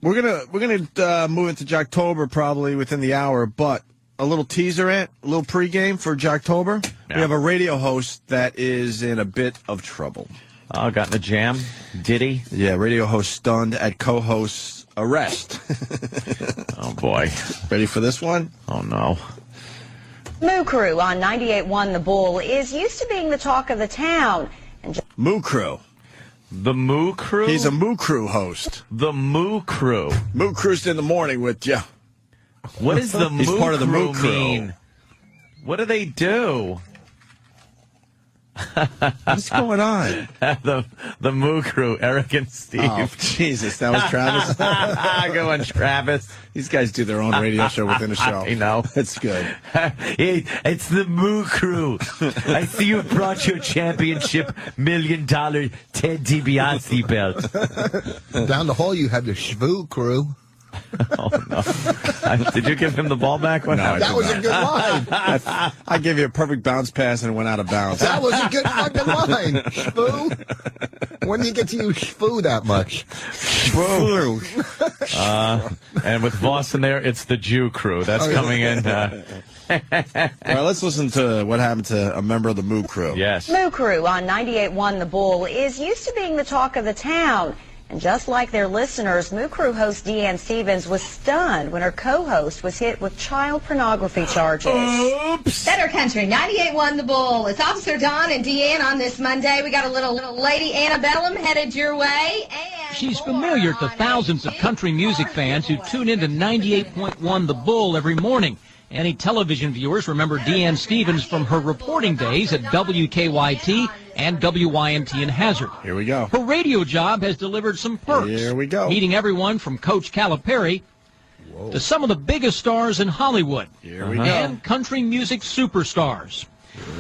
We're gonna move into Jocktober probably within the hour, but a little teaser, a little pregame for Jocktober. Yeah. We have a radio host that is in a bit of trouble. Oh, got in a jam? Did he? Yeah, radio host stunned at co-host's arrest. Oh, boy. Ready for this one? Oh, no. Moo Crew on 98.1 The Bull is used to being the talk of the town. Moo Crew. The Moo Crew? He's a Moo Crew host. The Moo Crew. Moo Crew's in the morning with you. What does the He's Moo part of the Crew Moo Crew. mean? What do they do? What's going on? the Moo Crew, Eric and Steve. Oh, Jesus, that was Travis. Go on, Travis. These guys do their own radio show within a show. I know. It's good. Hey, it's the Moo Crew. I see you brought your championship $1 million Ted DiBiase belt. Down the hall, you have the Shvoo Crew. Oh, no. Did you give him the ball back? No, that was a good line. I gave you a perfect bounce pass and it went out of bounds. That was a good fucking line. Shvoo. When do you get to use Shvoo that much? Shvoo. And with Voss in there, it's the Jew Crew. That's coming in. All right, let's listen to what happened to a member of the Moo Crew. Yes. Moo Crew on 98.1 The Bull is used to being the talk of the town. And just like their listeners, Moo Crew host Deanne Stevens was stunned when her co-host was hit with child pornography charges. Oops. Better Country, 98.1 The Bull. It's Officer Don and Deanne on this Monday. We got a little lady Annabellum headed your way. And she's familiar to thousands of country music fans who tune into 98.1 The Bull every morning. Any television viewers remember Deanne Stevens from her reporting days at WKYT and WYMT in Hazard. Here we go. Her radio job has delivered some perks. Here we go. Meeting everyone from Coach Calipari to some of the biggest stars in Hollywood. Here we go. And country music superstars.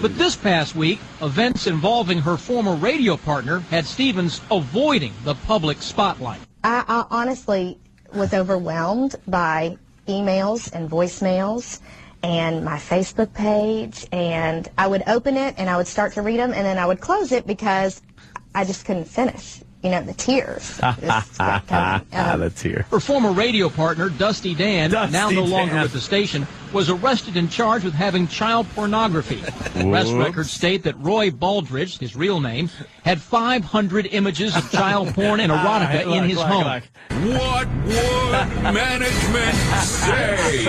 But this past week, events involving her former radio partner had Stevens avoiding the public spotlight. I honestly was overwhelmed by emails and voicemails and my Facebook page, and I would open it and I would start to read them and then I would close it because I just couldn't finish. You know, the tears. The tear. Her former radio partner, Dusty Dan, now no longer with the station, was arrested and charged with having child pornography. Arrest records state that Roy Baldridge, his real name, had 500 images of child porn and erotica in his home. What would management say?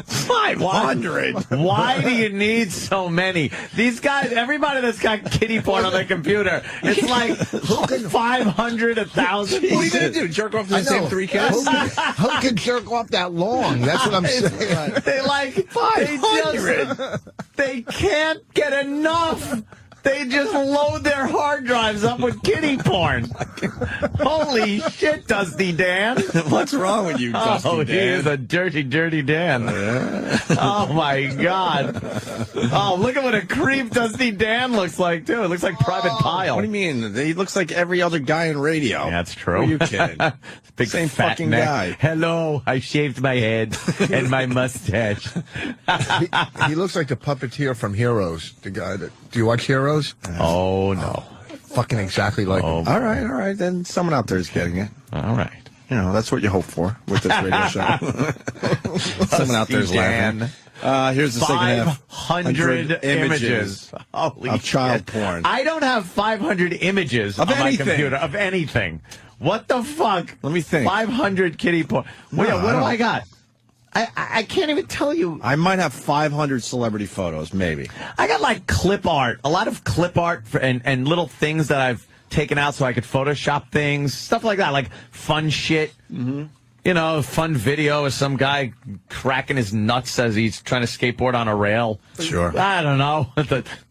500. Why do you need so many? These guys, everybody that's got kitty porn on their computer, it's like 500, 1,000. What are you going to do? Jerk off to the same three kids? Who can jerk off that long? That's what I'm saying. They like 500. They can't get enough. They just load their hard drives up with kitty porn. Holy shit, Dusty Dan. What's wrong with you, Dusty Dan? He is a dirty, dirty Dan. Oh, my God. Oh, look at what a creep Dusty Dan looks like, too. It looks like Private Pile. What do you mean? He looks like every other guy in radio. Yeah, that's true. Who are you kidding? Big Same fat fucking neck. guy. Hello, I shaved my head and my mustache. He looks like the puppeteer from Heroes. The guy that. Do you watch Heroes? Oh, no. Fucking exactly like him. All right. Then someone out there is getting it. All right. You know, that's what you hope for with this radio show. Someone out there is laughing. Here's the second half. 500 images. Holy of child shit. porn. I don't have 500 images Of on my anything. computer of anything. What the fuck? Let me think. 500 kitty porn. What do I got? I can't even tell you. I might have 500 celebrity photos, maybe. I got like clip art, a lot of clip art and little things that I've taken out so I could Photoshop things, stuff like that, like fun shit. Mm-hmm. You know, fun video of some guy cracking his nuts as he's trying to skateboard on a rail. Sure. I don't know.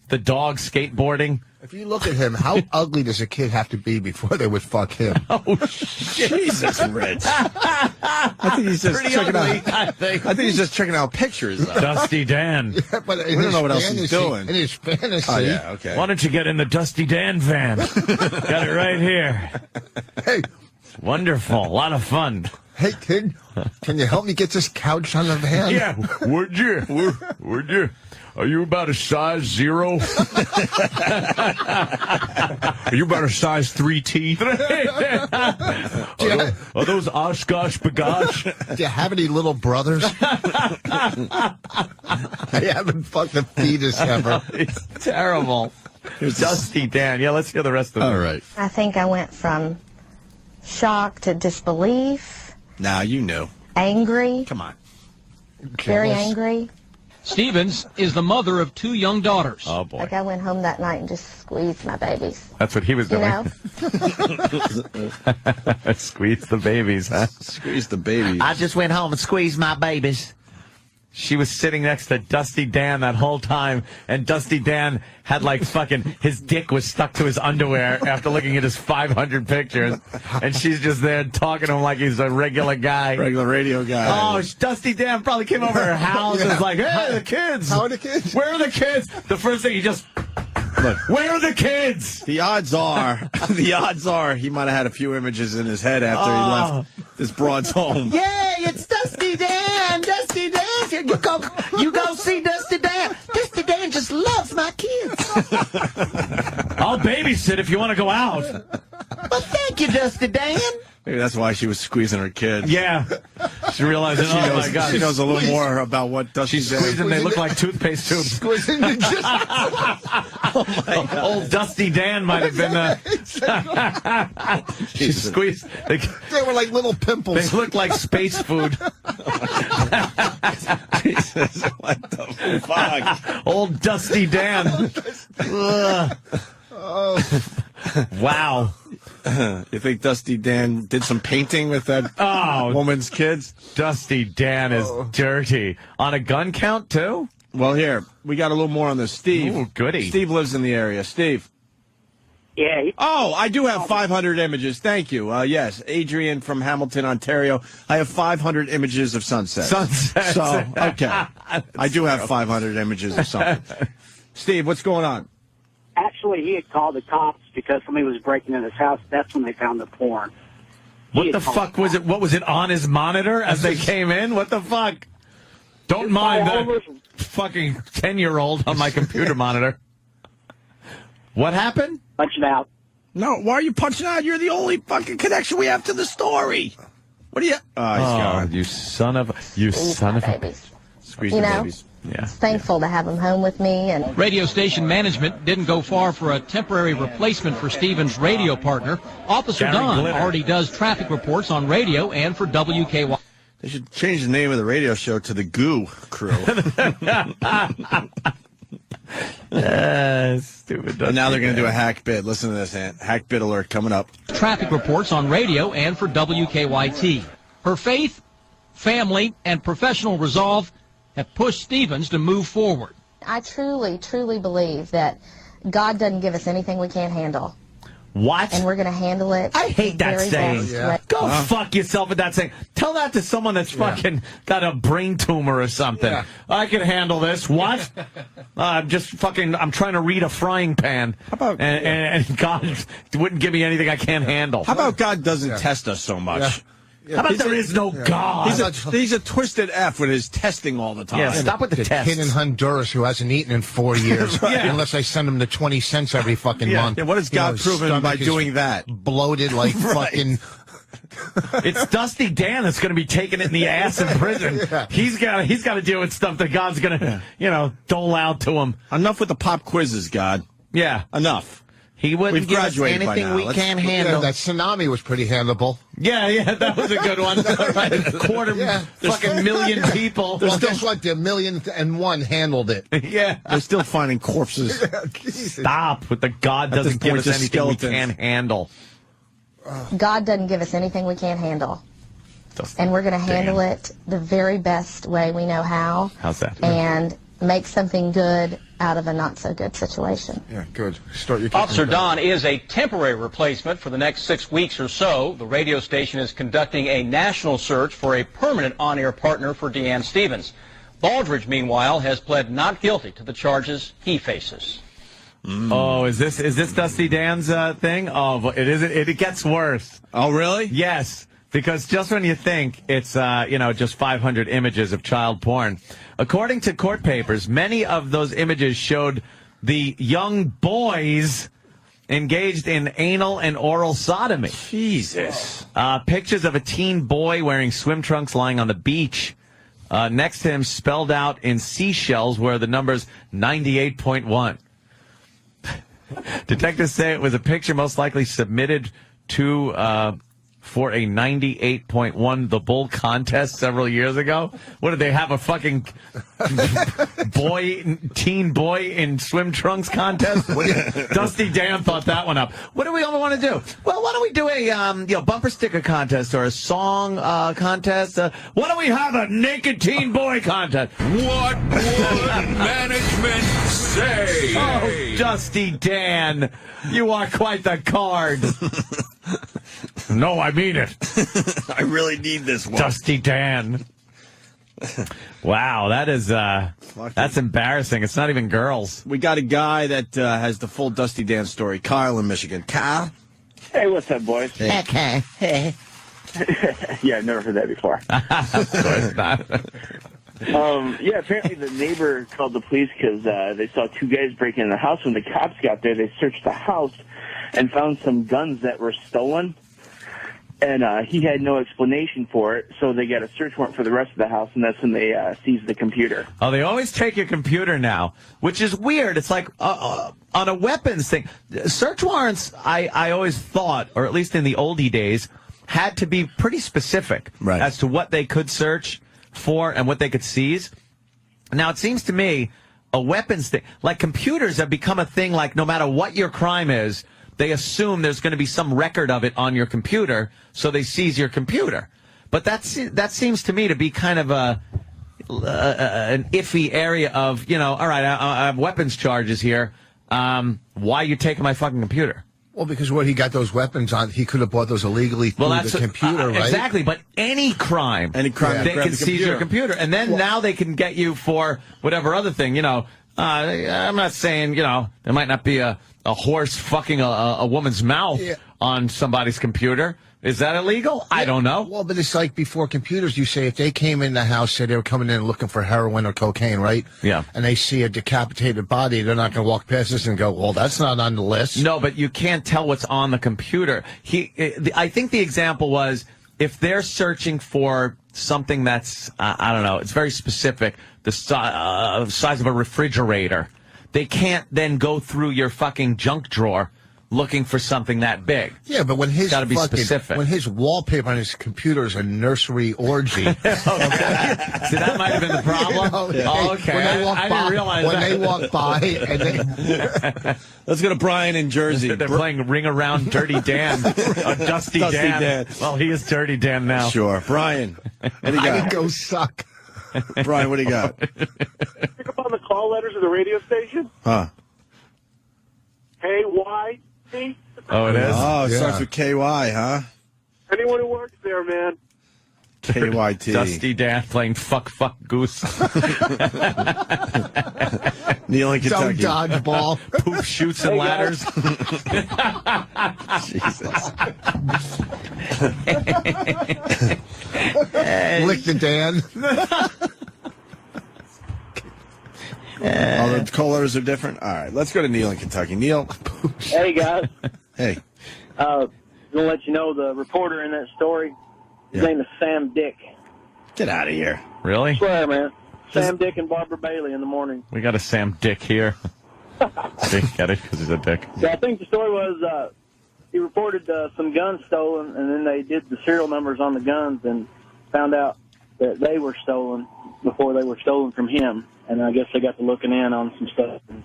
The dog skateboarding. If you look at him, how ugly does a kid have to be before they would fuck him? Oh, shit. Jesus, Rich. I think he's just Pretty checking ugly, out. I think. I think he's just checking out pictures. Dusty Dan. Yeah, but We don't know what else he's doing. In his fantasy. Oh, yeah, okay. Why don't you get in the Dusty Dan van? Got it right here. Hey, Wonderful. A lot of fun. hey, kid, can you help me get this couch on the van? Yeah. Would you? Are you about a size 0? Are you about a size 3 teeth? Are those Oshkosh bagosh? Do you have any little brothers? I haven't fucked a fetus ever. It's terrible. Dusty Dan. Yeah, let's hear the rest of it. All right. I think I went from shock to disbelief, Now you knew. angry, Come on. very angry. Stevens is the mother of 2 young daughters. Oh, boy. Like I went home that night and just squeezed my babies. That's what he was You doing. know? Squeeze the babies, huh? Squeeze the baby. I just went home and squeezed my babies. She was sitting next to Dusty Dan that whole time, and Dusty Dan had like fucking, his dick was stuck to his underwear after looking at his 500 pictures, and she's just there talking to him like he's a regular guy. Regular radio guy. Oh, Dusty Dan probably came over her house and was like, hey, the kids. How are the kids? Where are the kids? The first thing he just, Look, where are the kids? the odds are he might have had a few images in his head after he left this broad's home. Yay, it's Dusty Dan. Dusty Dan. You go see Dusty Dan. Dusty Dan just loves my kids. I'll babysit if you want to go out. Well, thank you, Dusty Dan. Maybe that's why she was squeezing her kid. Yeah. She realized, She knows, my God. she knows a little more about what Dusty She's did. squeezing, they look like toothpaste tubes. Squeezing the Old Dusty Dan might have been she squeezed. They They were like little pimples. look like space food. Jesus, what the fuck? Old Dusty Dan. Ugh. Wow. You think Dusty Dan did some painting with that woman's kids? Dusty Dan is dirty. On a gun count, too? Well, here, we got a little more on this. Steve. Ooh, goody. Steve lives in the area. Steve. Yeah. Oh, I do have 500 images. Thank you. Yes, Adrian from Hamilton, Ontario. I have 500 images of sunsets. Sunsets. So, okay. I do have 500 images of something. Steve, what's going on? Actually, he had called the cops because somebody was breaking in his house. That's when they found the porn. What the fuck was it? What was it on his monitor as they came in? What the fuck? Don't mind the fucking 10-year-old on my computer monitor. What happened? Punch it out. No, why are you punching out? You're the only fucking connection we have to the story. What are you? Oh, he's gone. You son of a... Babies. Squeeze You the know? babies. Yeah. Thankful to have them home with me. And Radio station management didn't go far for a temporary replacement for Stevens' radio partner. Officer Gary Don Glitter. already does traffic reports on radio and for WKY. They should change the name of the radio show to the Goo Crew. Stupid. And now they're going to do a hack bit. Listen to this, Ant. Hack bit alert coming up. Traffic reports on radio and for WKYT. Her faith, family, and professional resolve have pushed Stevens to move forward. I truly, truly believe that God doesn't give us anything we can't handle. What? And we're going to handle it. I hate that very saying. best Yeah. way. Go fuck yourself with that saying. Tell that to someone that's fucking got a brain tumor or something. Yeah. I can handle this. What? I'm trying to read a frying pan. How about- and God wouldn't give me anything I can't handle. How about God doesn't test us so much? Yeah. How about there is no God? He's a twisted F with his testing all the time. Yeah, stop with the test. kid in Honduras who hasn't eaten in 4 years, Yeah. unless I send him the 20 cents every fucking Yeah. month. Yeah, what has God proven stomach by is doing that? Bloated like fucking. It's Dusty Dan that's going to be taking it in the ass in prison. Yeah. He's got to deal with stuff that God's going to, dole out to him. Enough with the pop quizzes, God. Yeah. Enough. He wouldn't We've give us graduated by anything now. we Let's- can't Yeah, handle. that tsunami was pretty handleable. Yeah, that was a good one. Right. Quarter fucking million people. Well, guess what? The 1,000,001 handled it. Yeah. They're still finding corpses. Stop with the God At this doesn't give point, us just anything we skeletons. can't handle. God doesn't give us anything we can't handle. Dusty And we're going to handle Dan. it the very best way we know how. How's that? And make something good out of a not so good situation. Yeah, good. Start your Officer Don is a temporary replacement for the next 6 weeks or so. The radio station is conducting a national search for a permanent on-air partner for Deanne Stevens. Baldridge, meanwhile, has pled not guilty to the charges he faces. Oh, is this Dusty Dan's thing? Oh, it isn't. It gets worse. Oh, really? Yes. Because just when you think it's, just 500 images of child porn, according to court papers, many of those images showed the young boys engaged in anal and oral sodomy. Jesus. Pictures of a teen boy wearing swim trunks lying on the beach. Next to him, spelled out in seashells, were the numbers 98.1. Detectives say it was a picture most likely submitted to for a 98.1 The Bull contest several years ago. What did they have, a fucking teen boy in swim trunks contest? Dusty Dan thought that one up. What do we all want to do? Well, why don't we do a bumper sticker contest or a song contest? Why don't we have a naked teen boy contest? What would management say? Oh, Dusty Dan, you are quite the card. No, I mean it. I really need this one. Dusty Dan. Wow, that's embarrassing. It's not even girls. We got a guy that has the full Dusty Dan story. Kyle in Michigan. Kyle? Hey, what's up, boys? Hey. Okay. Yeah, I've never heard that before. Of course not. Yeah, apparently the neighbor called the police because they saw two guys breaking in the house. When the cops got there, they searched the house and found some guns that were stolen. And he had no explanation for it, so they got a search warrant for the rest of the house, and that's when they seized the computer. Oh, they always take your computer now, which is weird. It's like on a weapons thing. Search warrants, I always thought, or at least in the oldie days, had to be pretty specific as to what they could search for and what they could seize. Now, it seems to me a weapons thing, like computers have become a thing, like no matter what your crime is, they assume there's going to be some record of it on your computer, so they seize your computer. But that seems to me to be kind of an iffy area of, all right, I have weapons charges here. Why are you taking my fucking computer? Well, because what he got those weapons on, he could have bought those illegally through the computer, right? Exactly, but any crime, they can seize your computer. And then now they can get you for whatever other thing, I'm not saying, there might not be a horse fucking a woman's mouth on somebody's computer. Is that illegal? I don't know. Well, but it's like before computers, you say if they came in the house, say they were coming in looking for heroin or cocaine, right? Yeah. And they see a decapitated body, they're not going to walk past us and go, well, that's not on the list. No, but you can't tell what's on the computer. I think the example was if they're searching for something that's, I don't know, it's very specific, the size of a refrigerator, they can't then go through your fucking junk drawer looking for something that big. Yeah, but when his gotta be specific. When his wallpaper on his computer is a nursery orgy. Okay. See, that might have been the problem. Okay. I didn't realize when that. they walk by and they... Let's go to Brian in Jersey. They're playing Ring Around Dirty Dan. Dusty Dan. Well, he is Dirty Dan now. Sure. Brian, what do you I got? would go suck. Brian, what do you got? Pick up on the call letters of the radio station. Huh? KYT. Oh, it is? Oh, it starts with KY, huh? Anyone who works there, man. KYT. Dusty Dan playing Fuck Goose. Neil in Some Kentucky. dodgeball. Poop shoots and ladders. Jesus. Lick the Dan. All the callers are different. All right, let's go to Neil in Kentucky. Neil. Hey, guys. Hey. Gonna let you know the reporter in that story. His name is Sam Dick. Get out of here. Really? I swear, man. Sam Dick and Barbara Bailey in the morning. We got a Sam Dick here. See, get it? Because he's a dick. So I think the story was he reported some guns stolen, and then they did the serial numbers on the guns and found out that they were stolen before they were stolen from him. And I guess they got to looking in on some stuff and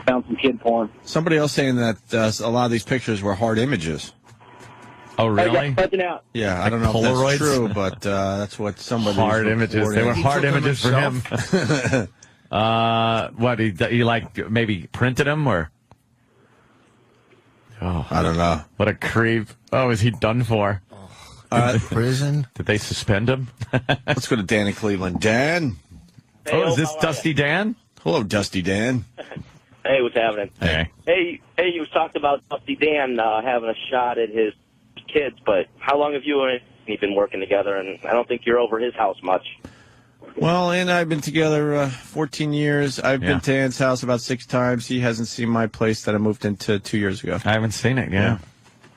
found some kid porn. Somebody else saying that a lot of these pictures were hard images. Oh, really? Out. Yeah, I don't know Polaroids? if that's true, but that's what somebody Hard was images. reporting. They were He hard took them images for him. himself? What, he like maybe printed them or? Oh, I don't know. What a creep. Oh, is he done for? Prison? Did they suspend him? Let's go to Dan in Cleveland. Dan. Oh, is this Dusty Dan? Hello, Dusty Dan. Hey, what's happening? Hey. Hey, you talked about Dusty Dan having a shot at his kids, but how long have you you've been working together, and I don't think you're over his house much. Well, Ann and I have been together 14 years. I've been to Ann's house about 6 times. He hasn't seen my place that I moved into 2 years ago. I haven't seen it. Yeah.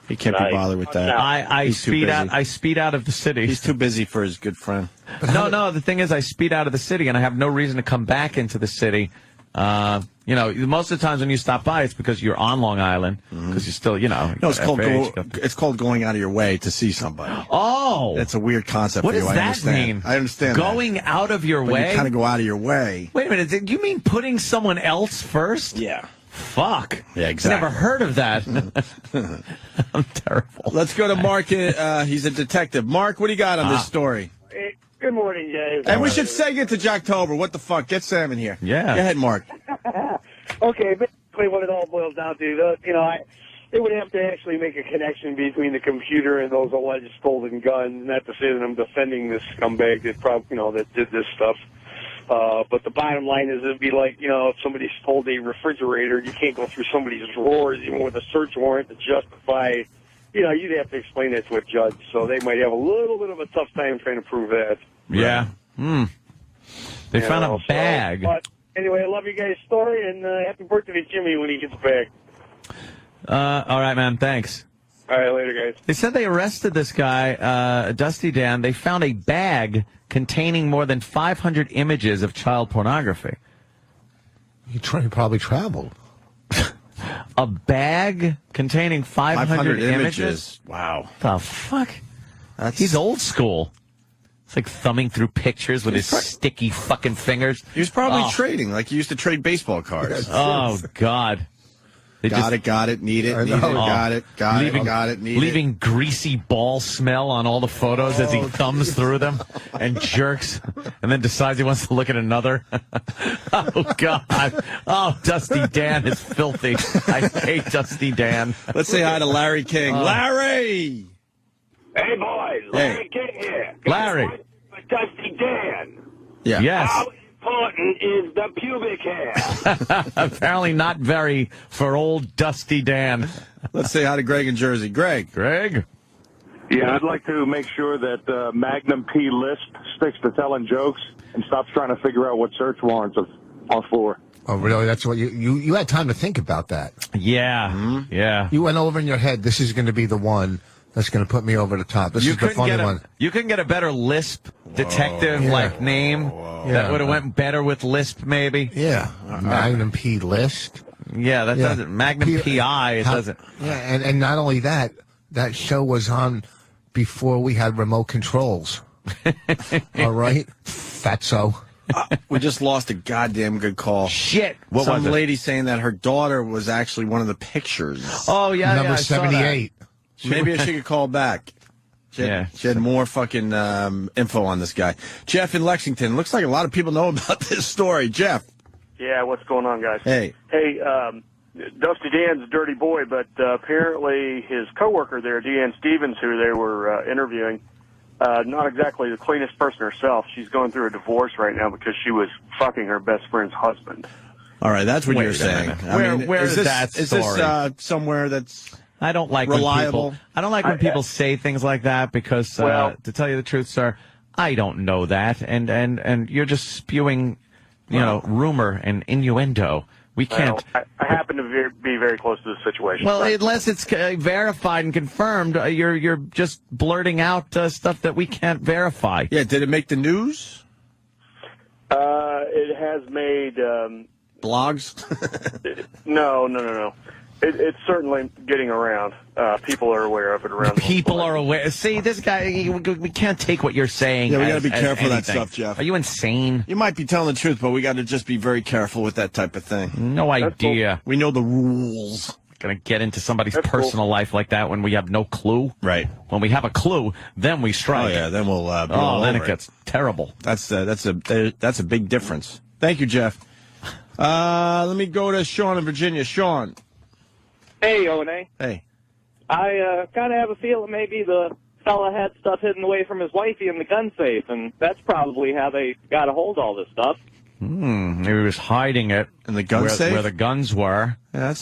He can't be bothered with that. I speed out of the city. He's too busy for his good friend. No. The thing is, I speed out of the city, and I have no reason to come back into the city. Most of the times when you stop by, it's because you're on Long Island, because you're still, No, it's called going out of your way to see somebody. Oh, that's a weird concept. What for you. does I that understand. mean? I understand. Going out of your way. You kind of go out of your way. Wait a minute. Do you mean putting someone else first? Yeah. Fuck. Yeah, exactly. Never heard of that. I'm terrible. Let's go to Mark. He's a detective. Mark, what do you got on this story? Hey, good morning, guys. And we should seg it to Jocktober. What the fuck? Get Sam in here. Yeah. Go ahead, Mark. Okay, basically what it all boils down to, it would have to actually make a connection between the computer and those alleged stolen guns. Not to say that I'm defending this scumbag that did this stuff. But the bottom line is it'd be like, if somebody stole a refrigerator, you can't go through somebody's drawers even with a search warrant to justify, you'd have to explain that to a judge. So they might have a little bit of a tough time trying to prove that. Yeah. They found a bag. But anyway, I love you guys' story, and happy birthday to Jimmy when he gets back. All right, man. Thanks. All right, later, guys. They said they arrested this guy, Dusty Dan. They found a bag containing more than 500 images of child pornography. He probably traveled. A bag containing 500 images? Wow. The fuck? He's old school. It's like thumbing through pictures with his sticky fucking fingers. He was probably trading, like he used to trade baseball cards. Oh, God. Got it, need it, got it, need it. Leaving greasy ball smell on all the photos as he thumbs through them and jerks, and then decides he wants to look at another. Oh, God. Oh, Dusty Dan is filthy. I hate Dusty Dan. Let's say hi to Larry King. Larry! Hey, boys. Larry King here. Larry. Dusty Dan. Yeah. Yes. How important is the pubic hair? Apparently not very for old Dusty Dan. Let's say hi to Greg in Jersey. Greg. Yeah, I'd like to make sure that Magnum P. Lisp sticks to telling jokes and stops trying to figure out what search warrants are for. Oh, really? That's what you had time to think about that. Yeah. Yeah. You went over in your head, this is going to be the one that's going to put me over the top. This is the funny one. You couldn't get a better Lisp detective-like name that would have went better with Lisp, maybe. Yeah. Magnum P. Lisp. Yeah, that doesn't. Magnum PI, it doesn't. Yeah, and not only that, that show was on before we had remote controls. All right? Fatso. We just lost a goddamn good call. Shit. What was it? Some lady saying that her daughter was actually one of the pictures. Oh, yeah, Number 78. Maybe she could call back. She had more fucking info on this guy. Jeff in Lexington. Looks like a lot of people know about this story. Jeff. Yeah, what's going on, guys? Hey. Hey, Dusty Dan's a dirty boy, but apparently his coworker there, Deanne Stevens, who they were interviewing, not exactly the cleanest person herself. She's going through a divorce right now because she was fucking her best friend's husband. All right, that's what you're saying. Where is that story? Is this somewhere that's I don't like reliable? When people, I don't like when people say things like that because, to tell you the truth, sir, I don't know that, and you're just spewing, rumor and innuendo. We can't. I happen to be very close to the situation. Well, unless it's verified and confirmed, you're just blurting out stuff that we can't verify. Yeah, did it make the news? It has made blogs. No. It's certainly getting around. People are aware of it around. People are aware. See, this guy, we can't take what you're saying. Yeah, we got to be careful of that anything. stuff, Jeff. Are you insane? You might be telling the truth, but we got to just be very careful with that type of thing. No idea. Cool. We know the rules. Going to get into somebody's personal life like that when we have no clue. Right. When we have a clue, then we strike. Oh, yeah, then we'll then it gets terrible. That's a big difference. Thank you, Jeff. Let me go to Sean in Virginia. Sean. Hey, O&A. Hey. I kind of have a feeling maybe the fella had stuff hidden away from his wifey in the gun safe, and that's probably how they got a hold of all this stuff. Maybe he was hiding it in the gun safe where the guns were. Yeah, that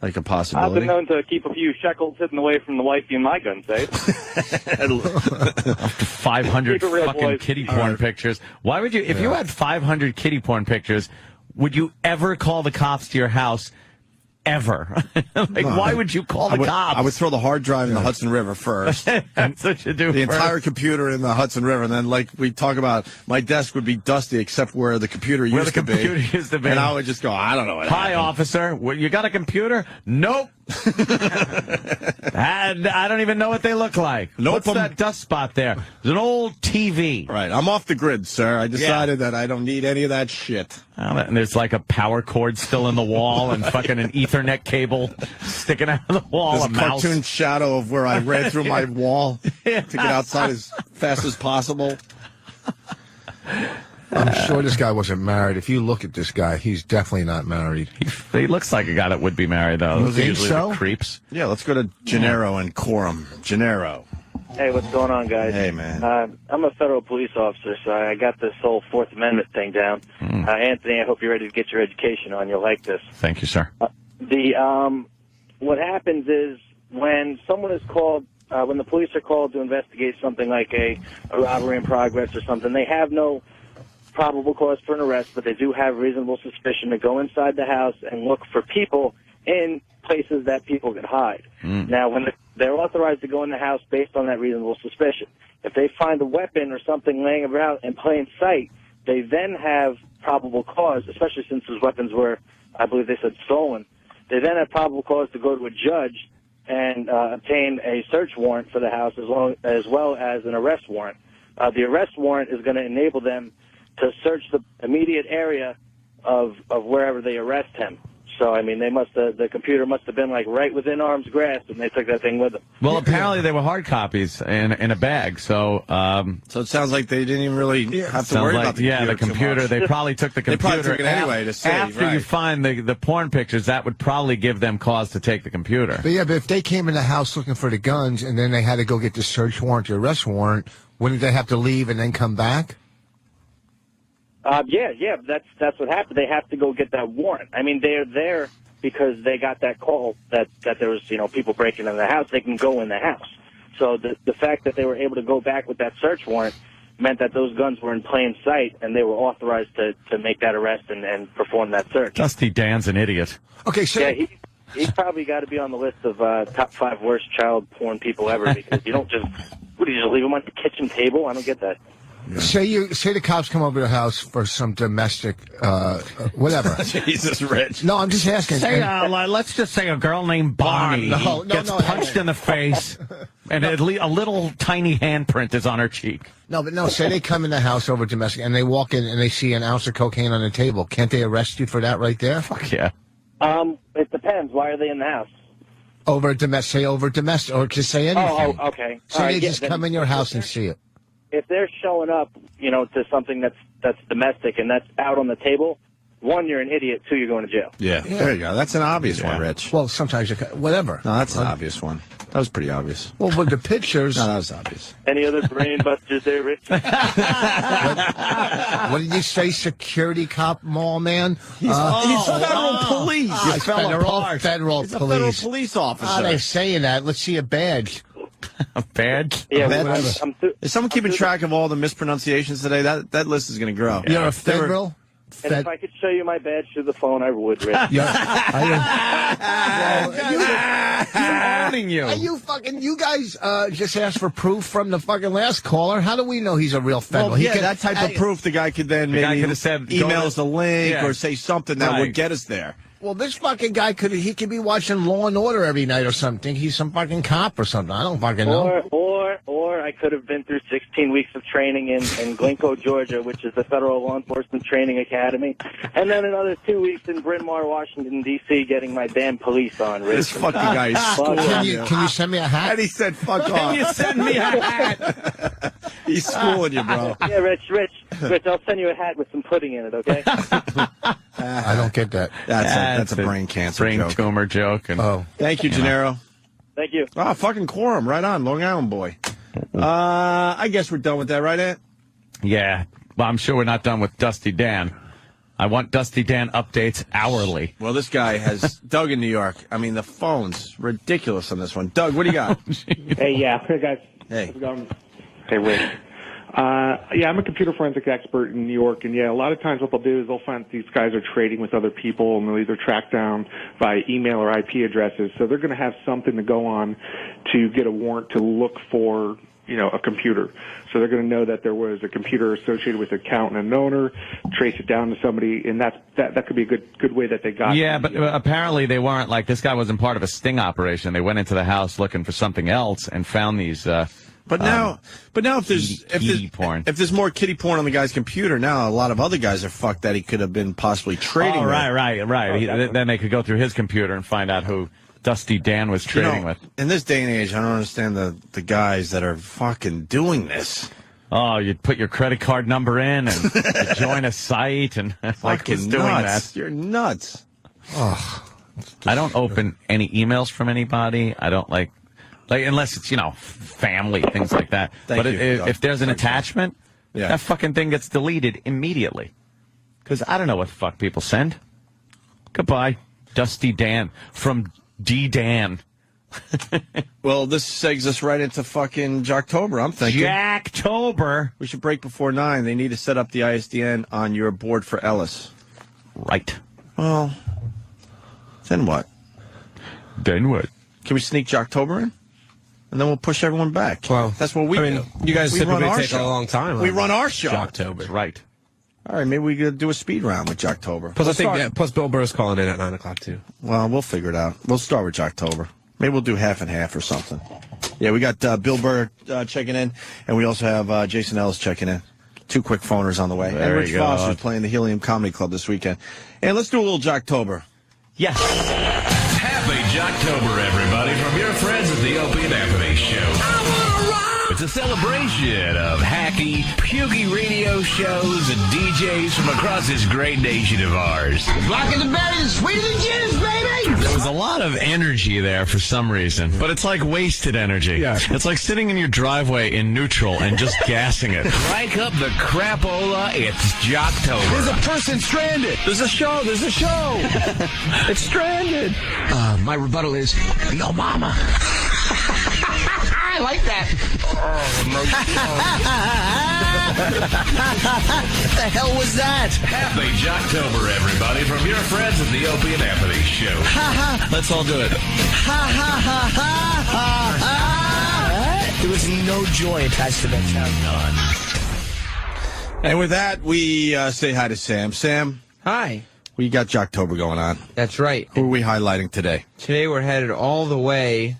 Like a I've possibility. been known to keep a few shekels hidden away from the wifey in my gun safe. 500 Keep it real, fucking boys. kitty porn pictures. Why would you, if you had 500 kitty porn pictures, would you ever call the cops to your house? Ever? Why would you call the cops? I would throw the hard drive in the Hudson River first. That's what you do. The first. entire computer in the Hudson River, and then, like we talk about, my desk would be dusty except where the computer used to be. And I would just go, I don't know what Hi, happened. officer. You got a computer? Nope. And I don't even know what they look like. Nope. What's that dust spot there? There's an old TV. Right. I'm off the grid, sir. I decided that I don't need any of that shit. And there's like a power cord still in the wall and fucking an Ethernet cable sticking out of the wall. There's a a mouse. cartoon shadow of where I ran through my wall to get outside as fast as possible. I'm sure this guy wasn't married. If you look at this guy, he's definitely not married. He looks like a guy that would be married, though. You Those are think usually so? the creeps. Yeah, let's go to Gennaro and Coram. Gennaro. Hey, what's going on, guys? Hey, man. I'm a federal police officer, so I got this whole Fourth Amendment thing down. Anthony, I hope you're ready to get your education on. You'll like this. Thank you, sir. What happens is when someone is called, when the police are called to investigate something like a robbery in progress or something, they have no probable cause for an arrest, but they do have reasonable suspicion to go inside the house and look for people in places that people could hide. Now, when they're authorized to go in the house based on that reasonable suspicion, if they find a weapon or something laying around in plain sight, they then have probable cause, especially since those weapons were, I believe they said, stolen. They then have probable cause to go to a judge and obtain a search warrant for the house as well as an arrest warrant. The arrest warrant is going to enable them to search the immediate area of wherever they arrest him. So, I mean, the computer must have been, like, right within arm's grasp, and they took that thing with them. Well, apparently they were hard copies in a bag, so... so it sounds like they didn't even really have to worry about the computer. Yeah, the computer. They probably took the computer. They probably took it anyway to see, after you find the porn pictures, that would probably give them cause to take the computer. But yeah, but if they came in the house looking for the guns and then they had to go get the search warrant, the arrest warrant, wouldn't they have to leave and then come back? Yeah, that's what happened. They have to go get that warrant. I mean, they're there because they got that call that there was, people breaking into the house. They can go in the house. So the fact that they were able to go back with that search warrant meant that those guns were in plain sight, and they were authorized to make that arrest and perform that search. Dusty Dan's an idiot. Okay, so... Yeah, he's probably got to be on the list of top 5 worst child porn people ever, because you don't just leave them on the kitchen table? I don't get that. Yeah. Say the cops come over to the house for some domestic, whatever. Jesus, Rich. No, I'm just asking. Let's just say a girl named Bonnie gets punched in the face, and a little tiny handprint is on her cheek. No, say they come in the house over domestic, and they walk in and they see an ounce of cocaine on the table. Can't they arrest you for that right there? Fuck yeah. It depends. Why are they in the house? Over domestic, or just say anything. Oh, okay. So they just come in your house and see it. If they're showing up, to something that's domestic and that's out on the table, 1, you're an idiot. 2, you're going to jail. Yeah, there you go. That's an obvious one, Rich. Well, sometimes whatever. No, that's an obvious one. That was pretty obvious. Well, with the pictures... No, that was obvious. Any other brain busters there, Rich? What did you say, security cop mall man? He's federal police. He's federal He's a federal police officer. They're saying that. Let's see a badge. A badge? Yeah, Is someone keeping track of all the mispronunciations today? That list is going to grow. You're a federal? And if I could show you my badge through the phone, I would, Rich. He's owning you. Are you fucking... You guys just asked for proof from the fucking last caller. How do we know he's a real federal? Well, yeah, that type of proof, the guy could then maybe could have said, email us a link or say something that would get us there. Well, this fucking guy could be watching Law and Order every night or something. He's some fucking cop or something. I don't fucking know. Or I could have been through 16 weeks of training in Glencoe, Georgia, which is the Federal Law Enforcement Training Academy, and then another 2 weeks in Bryn Mawr, Washington, D.C., getting my damn police on, Rich. This fucking guy is schooling you. Can you send me a hat? And he said, fuck off. Can you send me a hat? He's schooling you, bro. Yeah, Rich, I'll send you a hat with some pudding in it, okay? I don't get that. That's a brain cancer brain joke. tumor joke. And, Thank you, Gennaro. Thank you. Ah, fucking quorum. Right on. Long Island boy. I guess we're done with that, right, Ant? Yeah. Well, I'm sure we're not done with Dusty Dan. I want Dusty Dan updates hourly. Well, this guy has Doug in New York. I mean, the phone's ridiculous on this one. Doug, what do you got? Hey, guys. Hey. How's it going? Hey, Rick. I'm a computer forensic expert in New York, and a lot of times what they'll do is they'll find these guys are trading with other people, and they'll either track down by email or IP addresses. So they're going to have something to go on to get a warrant to look for, a computer. So they're going to know that there was a computer associated with an account and an owner, trace it down to somebody, and that could be a good way that they got. Yeah, but apparently they weren't this guy wasn't part of a sting operation. They went into the house looking for something else and found these. But now, if there's more kiddie porn on the guy's computer, now a lot of other guys are fucked that he could have been possibly trading. Oh, right. Then they could go through his computer and find out who Dusty Dan was trading with. In this day and age, I don't understand the guys that are fucking doing this. Oh, you'd put your credit card number in and you join a site and fucking doing nuts. that. You're nuts. Oh, I don't open any emails from anybody. I don't unless it's, family, things like that. Thank you, if there's an attachment, Yeah. that fucking thing gets deleted immediately. Because I don't know what the fuck people send. Goodbye, Dusty Dan from D. Dan. Well, this segs us right into fucking Jocktober, I'm thinking. Jocktober. We should break before 9. They need to set up the ISDN on your board for Ellis. Right. Well, then what? Then what? Can we sneak Jocktober in? And then we'll push everyone back. Well, that's what we do. You guys we typically run our take show. a long time. We run our show. Jocktober. Right. All right, maybe we could do a speed round with Jocktober. Plus Bill Burr's calling in at 9 o'clock, too. Well, we'll figure it out. We'll start with Jocktober. Maybe we'll do half and half or something. Yeah, we got Bill Burr checking in, and we also have Jason Ellis checking in. 2 quick phoners on the way. There and Rich you go. Foster's playing the Helium Comedy Club this weekend. And let's do a little Jocktober. Yes. Happy Jocktober, everybody, from your friends at the Opie and Anthony Show. It's a celebration of hacky, pukey radio shows and DJs from across this great nation of ours. Black in the berry is sweeter than juice, baby! There was a lot of energy there for some reason, but it's like wasted energy. Yeah. It's like sitting in your driveway in neutral and just gassing it. Crank up the crapola, it's Jocktober. There's a person stranded! There's a show! It's stranded! My rebuttal is, yo mama. I like that. What the hell was that? Happy Jocktober, everybody, from your friends at the Opie and Anthony Show. Let's all do it. There was no joy attached to that sound. And with that, we say hi to Sam. Sam, Hi. we got Jocktober going on. That's right. Who are we highlighting today? Today we're headed all the way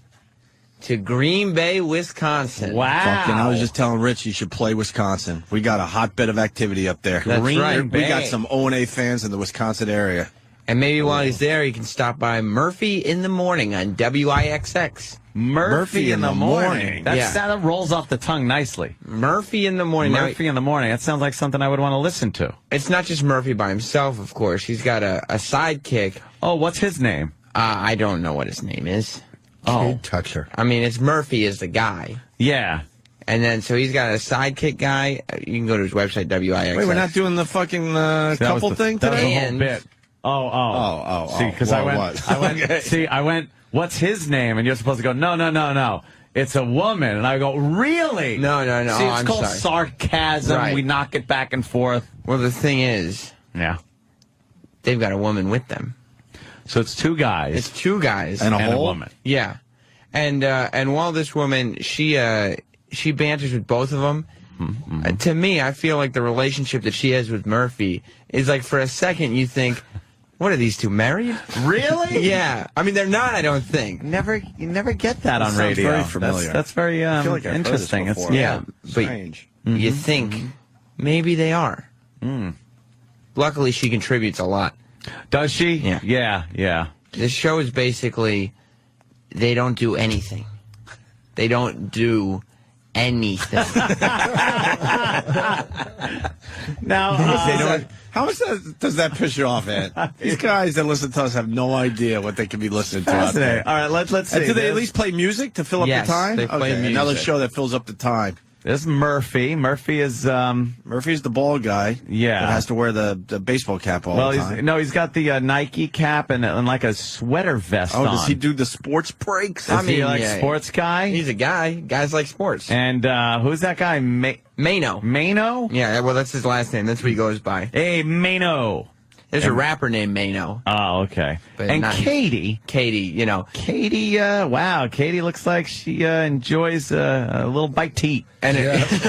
to Green Bay, Wisconsin. Fucking, I was just telling Rich you should play Wisconsin. We got a hotbed of activity up there. That's right. We got some O&A fans in the Wisconsin area. And maybe while he's there, he can stop by Murphy in the Morning on WIXX. Murphy in the morning. Yeah. That rolls off the tongue nicely. Murphy in the Morning. Murphy in the morning. That sounds like something I would want to listen to. It's not just Murphy by himself, of course. He's got a sidekick. Oh, what's his name? I don't know what his name is. Kid Toucher. I mean, it's Murphy is the guy. Yeah. And then, so he's got a sidekick guy. You can go to his website, WIXX. Wait, we're not doing the fucking couple thing That was the today? whole bit. Oh. See, because Well, I went. okay. See, I went. What's his name? And you're supposed to go. No. It's a woman. And I go, really? No. See, it's I'm called sorry. sarcasm. Right. We knock it back and forth. Well, the thing is, Yeah. they've got a woman with them. So it's 2 guys. It's 2 guys And a and a hole? woman. Yeah, and while this woman she banters with both of them, to me I feel like the relationship that she has with Murphy is like for a second you think, what are these 2 married? Really? Yeah, I mean they're not. I don't think. You never get that on sounds radio. very familiar. That's very I feel like I've heard this interesting. before. Yeah, but Strange. you think maybe they are. Luckily, she contributes a lot. Does she? Yeah. Yeah. This show is basically they don't do anything. They don't do anything. Now, how much does that piss you off, Ed? These guys that listen to us have no idea what they could be listening to out there. All right, let's see. And do they at least play music to fill up Yes, the time? they play Another music. show that fills up the time. There's Murphy. Murphy is Murphy's the bald guy. Yeah, that has to wear the baseball cap all the time. He's got the Nike cap and like a sweater vest on. Does he do the sports breaks? Is he like sports guy? He's a guy. Guys like sports. And who's that guy? Mano. Mano? Yeah, well, that's his last name. That's what he goes by. Hey, Mano. There's a rapper named Mano. Oh, okay. But and not Katie. Katie, Katie, wow. Katie looks like she enjoys a little bite to eat. And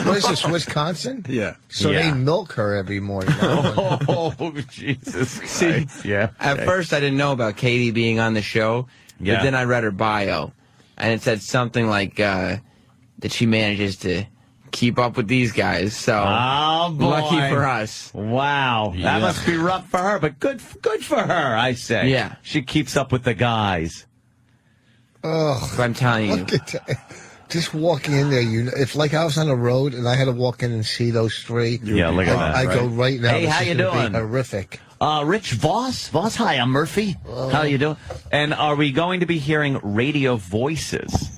what is this, Wisconsin? Yeah. So they milk her every morning. Oh, Jesus Christ. Yeah. At first, I didn't know about Katie being on the show, but then I read her bio, and it said something like that she manages to keep up with these guys. So lucky for us. Wow. That must be rough for her, but good for her, I say. Yeah. She keeps up with the guys. Oh, I'm telling you. Just walking in there, if like I was on the road and I had to walk in and see those three. Yeah, look at that. I go right now. Hey, this how is you gonna doing? be horrific. Rich Voss. Voss, hi, I'm Murphy. How you doing? And are we going to be hearing radio voices?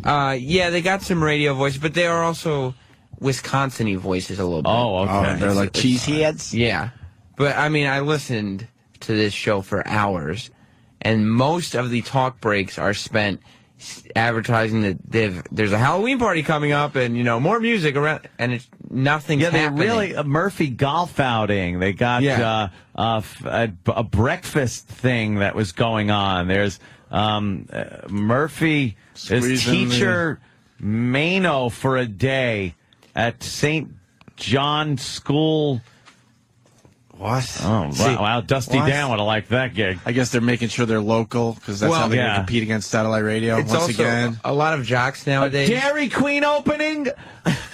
Yeah, they got some radio voices, but they are also Wisconsin-y voices a little bit. Oh, okay. They're like cheeseheads? Yeah. But, I mean, I listened to this show for hours, and most of the talk breaks are spent advertising that there's a Halloween party coming up and, more music around, and nothing's happening. Yeah, they really, Murphy golf outing. They got a breakfast thing that was going on. There's Murphy, his teacher, Mano for a day at St. John School. What? Oh, wow. Dusty Dan would have liked that gig. I guess they're making sure they're local because that's how they're going to compete against satellite radio It's once also again. A lot of jocks nowadays. Dairy Queen opening?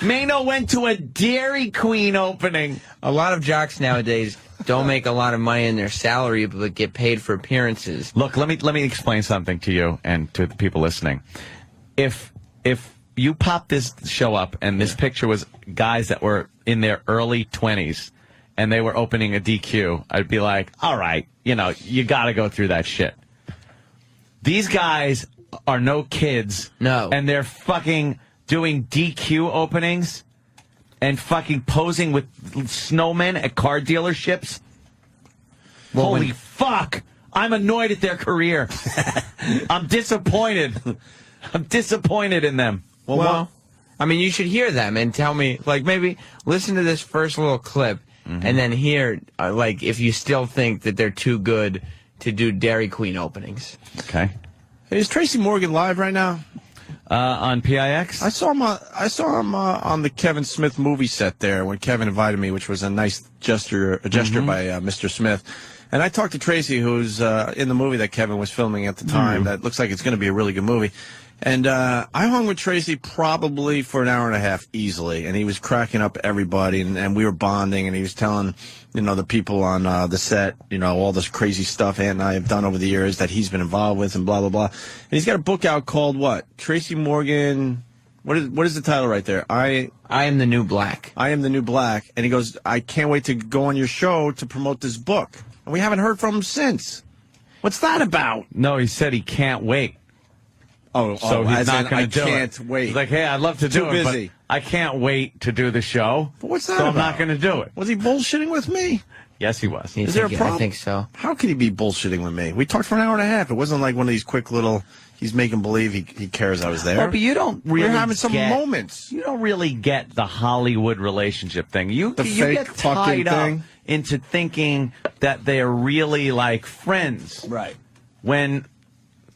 Mano went to a Dairy Queen opening. A lot of jocks nowadays don't make a lot of money in their salary, but get paid for appearances. Look, let me explain something to you and to the people listening. If you pop this show up and this picture was guys that were in their early 20s and they were opening a DQ, I'd be like, all right, you got to go through that shit. These guys are no kids. No. And they're fucking doing DQ openings and fucking posing with snowmen at car dealerships. Well, Holy fuck. I'm annoyed at their career. I'm disappointed. I'm disappointed in them. Well, I mean, you should hear them and tell me, maybe listen to this first little clip and then hear, if you still think that they're too good to do Dairy Queen openings. Okay. Is Tracy Morgan live right now? On PIX? I saw him on the Kevin Smith movie set there when Kevin invited me, which was a nice gesture by Mr. Smith. And I talked to Tracy, who's in the movie that Kevin was filming at the time. That looks like it's going to be a really good movie. And I hung with Tracy probably for an hour and a half easily, and he was cracking up everybody, and we were bonding, and he was telling, the people on the set, all this crazy stuff Ant and I have done over the years that he's been involved with and blah, blah, blah. And he's got a book out called what? Tracy Morgan, what is the title right there? I Am the New Black. I Am the New Black. And he goes, I can't wait to go on your show to promote this book. And we haven't heard from him since. What's that about? No, he said he can't wait. So he's not going to do it. I can't wait. He's like, hey, I'd love to do it, but I can't wait to do the show. But what's that So about? I'm not going to do it. Was he bullshitting with me? Yes, he was. Is there a problem? I think so. How could he be bullshitting with me? We talked for an hour and a half. It wasn't like one of these quick little, he's making believe he cares I was there. Oh, but you don't really We're having some moments. You don't really get the Hollywood relationship thing. You fake get tied fucking up thing? into thinking that they're really like friends. Right. When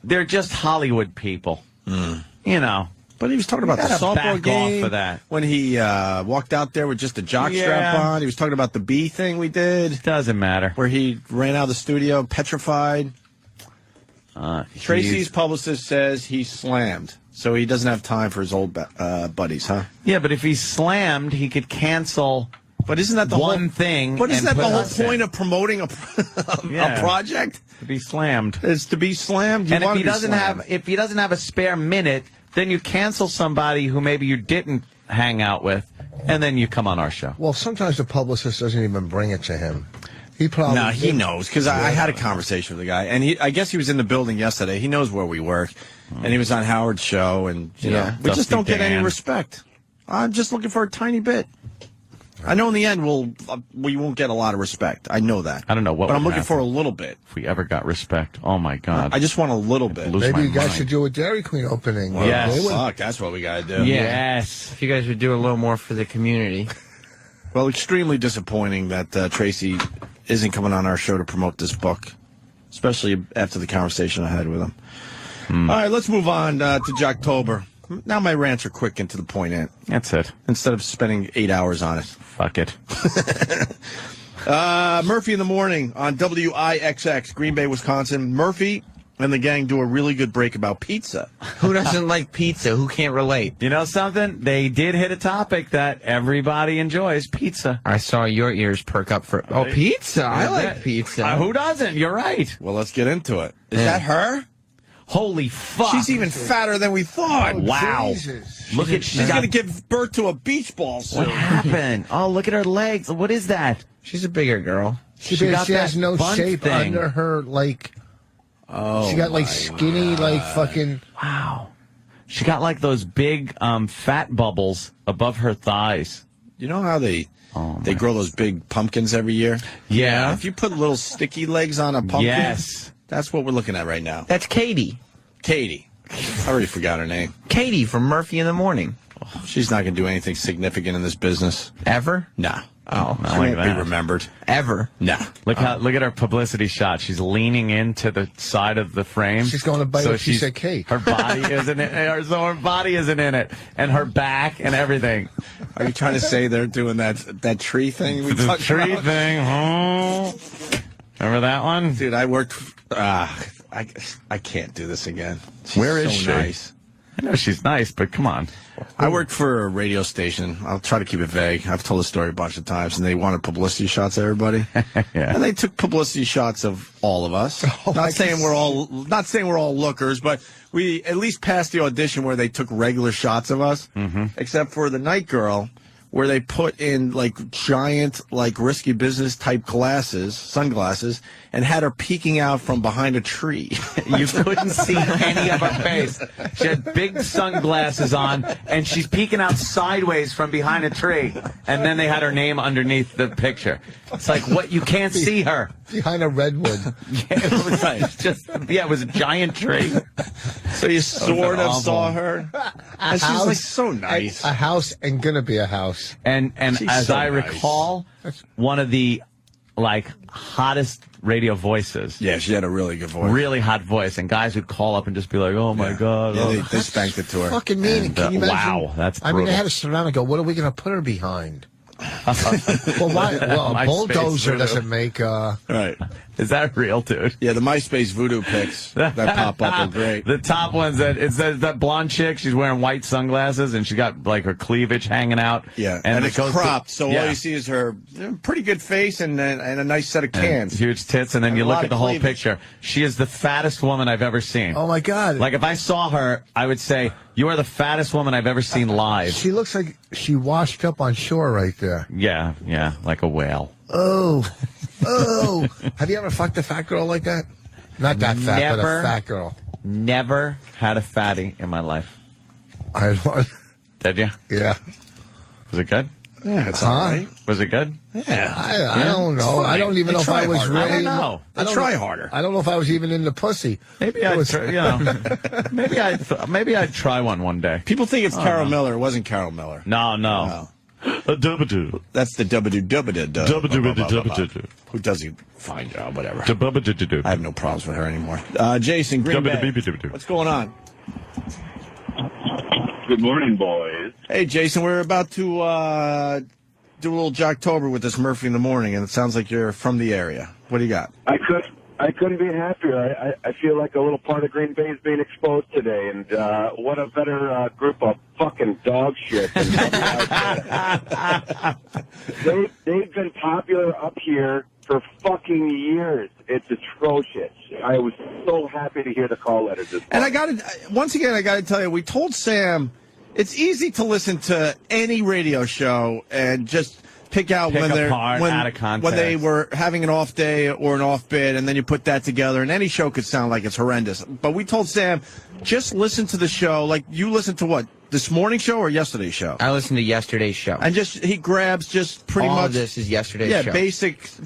they're just Hollywood people. But he was talking about the softball back game off for that. when he walked out there with just a jock strap on. He was talking about the bee thing we did. Doesn't matter. Where he ran out of the studio petrified. Tracy's publicist says he's slammed, so he doesn't have time for his old buddies, huh? Yeah, but if he's slammed, he could cancel. But isn't that the one thing? But isn't that and the put whole us in? point of promoting a project? To be slammed. Is to be slammed. And if he doesn't have a spare minute, then you cancel somebody who maybe you didn't hang out with, and then you come on our show. Well, sometimes the publicist doesn't even bring it to him. He probably No, he knows because I had a conversation with the guy, and I guess he was in the building yesterday. He knows where we work, and he was on Howard's show, and we just don't get any respect. I'm just looking for a tiny bit. I know in the end we won't get a lot of respect. I know that. I don't know what. But I'm would looking happen for a little bit. if we ever got respect. Oh my God! I just want a little bit. Maybe you guys should do a Dairy Queen opening. Well, Yes. Fuck, that's what we gotta do. Yes. If you guys would do a little more for the community. Well, extremely disappointing that Tracy isn't coming on our show to promote this book, especially after the conversation I had with him. All right, let's move on to Jocktober. Now my rants are quick and to the point, Ant. That's it. Instead of spending 8 hours on it. Fuck it. Murphy in the Morning on WIXX, Green Bay, Wisconsin. Murphy and the gang do a really good break about pizza. Who doesn't like pizza? Who can't relate? You know something? They did hit a topic that everybody enjoys: pizza. I saw your ears perk up for. Oh, pizza! I like pizza. Who doesn't? You're right. Well, let's get into it. Is that her? Holy fuck! She's even fatter than we thought. Wow! Jesus. Look at She's going to give birth to a beach ball soon. What happened? Oh, look at her legs. What is that? She's a bigger girl. She got has that no bun shape thing. under her, like. Oh, she got like skinny, like fucking. Wow. She got like those big fat bubbles above her thighs. You know how they grow those big pumpkins every year? Yeah. If you put little sticky legs on a pumpkin, Yes. that's what we're looking at right now. That's Katie. Katie. I already forgot her name. Katie from Murphy in the Morning. She's not going to do anything significant in this business. Ever? Nah. Oh, She like won't that. be remembered. ever. Nah. Look at her publicity shot. She's leaning into the side of the frame. She's going to bite a piece of cake. Her body isn't in it. So her body isn't in it, and her back and everything. Are you trying to say they're doing that tree thing we The talked tree about? thing. Oh. Remember that one? Dude, I worked. I can't do this again. She's Where is so she? nice. I know she's nice, but come on. I worked for a radio station. I'll try to keep it vague. I've told the story a bunch of times, and they wanted publicity shots of everybody. Yeah. And they took publicity shots of all of us. Not saying we're all lookers, but we at least passed the audition where they took regular shots of us, except for the night girl, where they put in like giant, like risky business type sunglasses, and had her peeking out from behind a tree. You couldn't see any of her face. She had big sunglasses on, and she's peeking out sideways from behind a tree. And then they had her name underneath the picture. It's like, what? You can't see her. Behind a redwood. It was a giant tree. So you sort of awful. saw her. And she's like so nice. A house and gonna be a house. And She's as so I nice. recall, one of the hottest radio voices. Yeah, she had a really good voice. Really hot voice, and guys would call up and just be like, "Oh my god!" Yeah, oh. they spanked it to her. Fucking mean. And, Can you imagine? wow, that's I mean, they brutal. had to sit around and go, what are we going to put her behind? Well, a MySpace bulldozer voodoo. doesn't make... Right. Is that real, dude? Yeah, the MySpace voodoo pics that pop up are great. The top ones it says that blonde chick. She's wearing white sunglasses and she got like her cleavage hanging out. Yeah, and it's goes cropped, so yeah. all you see is her pretty good face and a nice set of And cans. huge tits, and then And you a look lot at the of whole cleavage. picture. She is the fattest woman I've ever seen. Oh, my God. Like if I saw her, I would say, "You are the fattest woman I've ever seen live." She looks like she washed up on shore right there. Yeah, like a whale. Oh. Have you ever fucked a fat girl like that? Not that fat, but Never. a fat girl. Never had a fatty in my life. I was. Did you? Yeah. Was it good? Yeah, it's Huh? all right. Was it good? Yeah. I don't know. I don't even know if I was harder. really. I don't know. I don't Try harder. I don't know if I was even into pussy. Maybe It I'd, was- maybe I'd try one day. People think it's Carol Miller. It wasn't Carol Miller. No. A dubba-doo. That's the dubba-doo-dubba-doo. Dubba-doo-dubba-doo. Who does a fine job, whatever. Dubba-doo-doo-doo. I have no problems with her anymore. Jason, Green Bay. Dubba-doo-doo-doo. What's going on? Good morning, boys. Hey, Jason, we're about to do a little Jocktober with this Murphy in the Morning, and it sounds like you're from the area. What do you got? I couldn't be happier. I feel like a little part of Green Bay is being exposed today, and what a better group of fucking dog shit. Than they've been popular up here for fucking years. It's atrocious. I was so happy to hear the call letters. And I got to, once again, I got to tell you, we told Sam it's easy to listen to any radio show and just pick out Pick when they're apart, out of context. when they were having an off day or an off bid, and then you put that together, and any show could sound like it's horrendous. But we told Sam, just listen to the show. Like you listen to what This morning show or yesterday's show? I listened to yesterday's show. And he grabs just pretty All much. of this is yesterday's show. Yeah,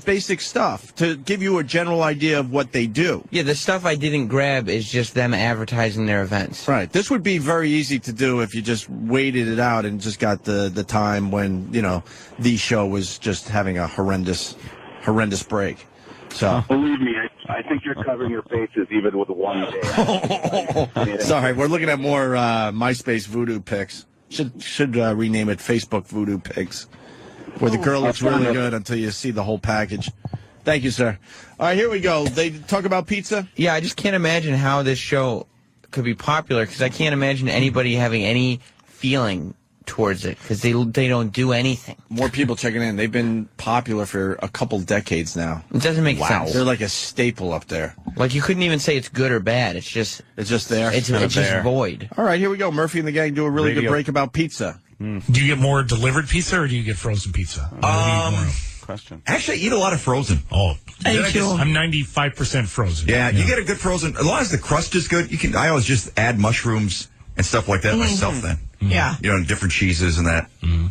basic stuff to give you a general idea of what they do. Yeah, the stuff I didn't grab is just them advertising their events. Right. This would be very easy to do if you just waited it out and just got the time when, the show was just having a horrendous break. So Believe me, I think you're covering your bases even with one day. Sorry, we're looking at more MySpace voodoo pics. Should rename it Facebook voodoo pics, where the girl looks really good until you see the whole package. Thank you, sir. All right, here we go. They talk about pizza? Yeah, I just can't imagine how this show could be popular, because I can't imagine anybody having any feeling towards it, because they don't do anything. More people checking in. They've been popular for a couple decades now. It doesn't make sense. They're like a staple up there. Like, you couldn't even say it's good or bad. It's just there. It's kind of just there. void. All right, here we go. Murphy and the gang do a really good break about pizza. Do you get more delivered pizza or do you get frozen pizza? Question. Actually, I eat a lot of frozen. Oh, Thank you. I'm 95% frozen. Yeah, you get a good frozen. As long as the crust is good, I always just add mushrooms and stuff like that myself then. Yeah. Different cheeses and that. Mm-hmm.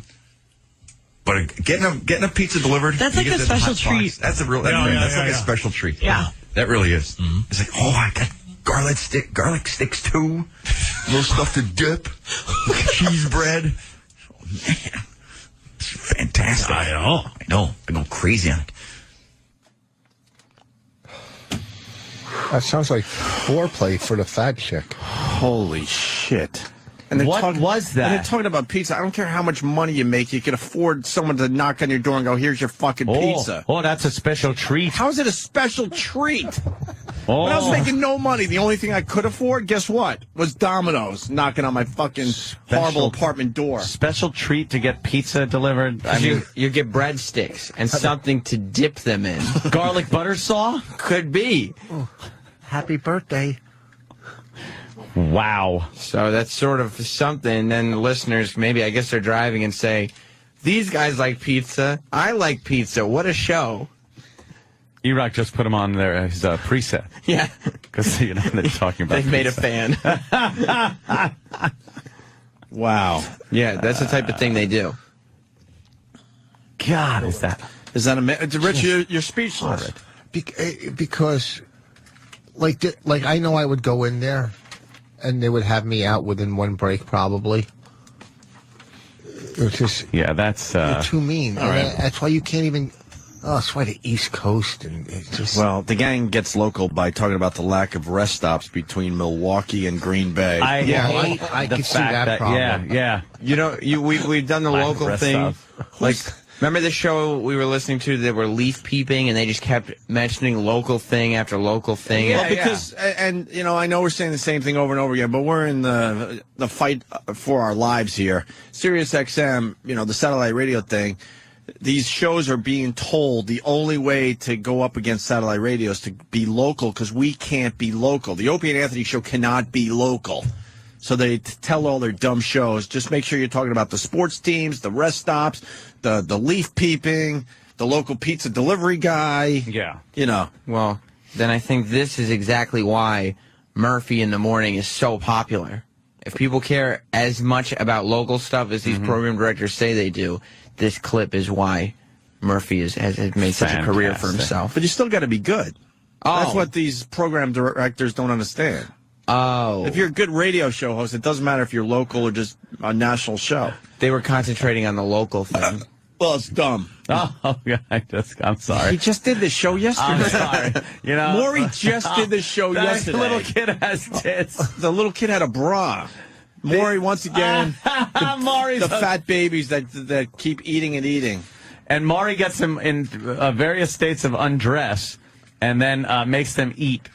But getting a pizza delivered. That's you like get a the special hot box. treat. That's a real, that's like a special treat. Yeah. That really is. It's like, I got garlic sticks too. A little stuff to dip. Cheese bread. Oh, man. It's fantastic. I know. I go crazy on it. That sounds like foreplay for the fat chick. Holy shit. What was that? And they're talking about pizza. I don't care how much money you make. You can afford someone to knock on your door and go, here's your fucking pizza. Oh, that's a special treat. How is it a special treat? Oh. When I was making no money, the only thing I could afford, guess what? Was Domino's knocking on my fucking horrible apartment door. Special treat to get pizza delivered. I mean, you get breadsticks and something to dip them in. Garlic butter saw? Could be. Oh, happy birthday. Wow. So that's sort of something. Then the listeners, maybe, I guess they're driving and say, these guys like pizza. I like pizza. What a show. E-Rock just put him on his preset. Yeah. Because, they're talking about They've made a pizza. fan. Wow. Yeah, that's the type of thing they do. God, is that Rich, you're speechless. Because, like I know I would go in there, and they would have me out within one break, probably. It's just that's you're too mean. All right. That's why you can't even. Oh, that's why the East Coast and it's just. Well, the gang gets local by talking about the lack of rest stops between Milwaukee and Green Bay. I the can see fact that problem. Yeah. We've done the local rest thing. stop. Like, remember the show we were listening to that were leaf peeping, and they just kept mentioning local thing after local thing. Well, because, and I know we're saying the same thing over and over again, but we're in the fight for our lives here. Sirius XM, the satellite radio thing, these shows are being told the only way to go up against satellite radio is to be local, because we can't be local. The Opie and Anthony show cannot be local. So they tell all their dumb shows, just make sure you're talking about the sports teams, the rest stops, the leaf peeping, the local pizza delivery guy. Yeah. Well, then I think this is exactly why Murphy in the Morning is so popular. If people care as much about local stuff as these program directors say they do, this clip is why Murphy has made such a career for himself. But you still got to be good. That's what these program directors don't understand. Oh. If you're a good radio show host, it doesn't matter if you're local or just a national show. They were concentrating on the local thing. Well, it's dumb. Oh, yeah, I'm sorry. He just did this show yesterday. I'm sorry. Maury just did this show yesterday. The little kid has tits. The little kid had a bra. Maury, once again, the fat babies that keep eating and eating. And Maury gets them in various states of undress and then makes them eat.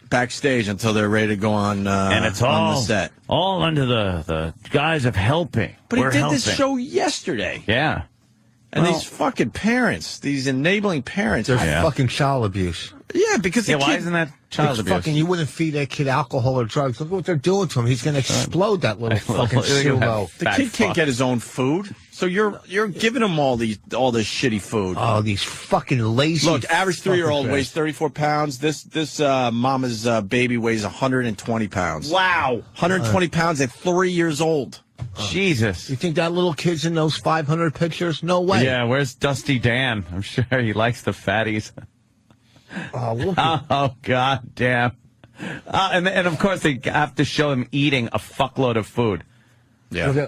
Backstage until they're ready to go on, and it's on the set. All under the guise of helping. But he did this show yesterday. Yeah. And these fucking parents, these enabling parents. They're fucking child abuse. Yeah, because why isn't that child abuse? Fucking, you wouldn't feed that kid alcohol or drugs. Look what they're doing to him. He's going to explode, that little fucking pseudo. The kid can't get his own food, so you're giving him all this shitty food. Oh, these fucking lazy. Look, average 3-year-old weighs 34 pounds. This mama's baby weighs 120 pounds. Wow, 120 pounds at 3 years old. Jesus. You think that little kid's in those 500 pictures? No way. Yeah, where's Dusty Dan? I'm sure he likes the fatties. Oh, look at Oh, God damn. And of course, they have to show him eating a fuckload of food. Yeah.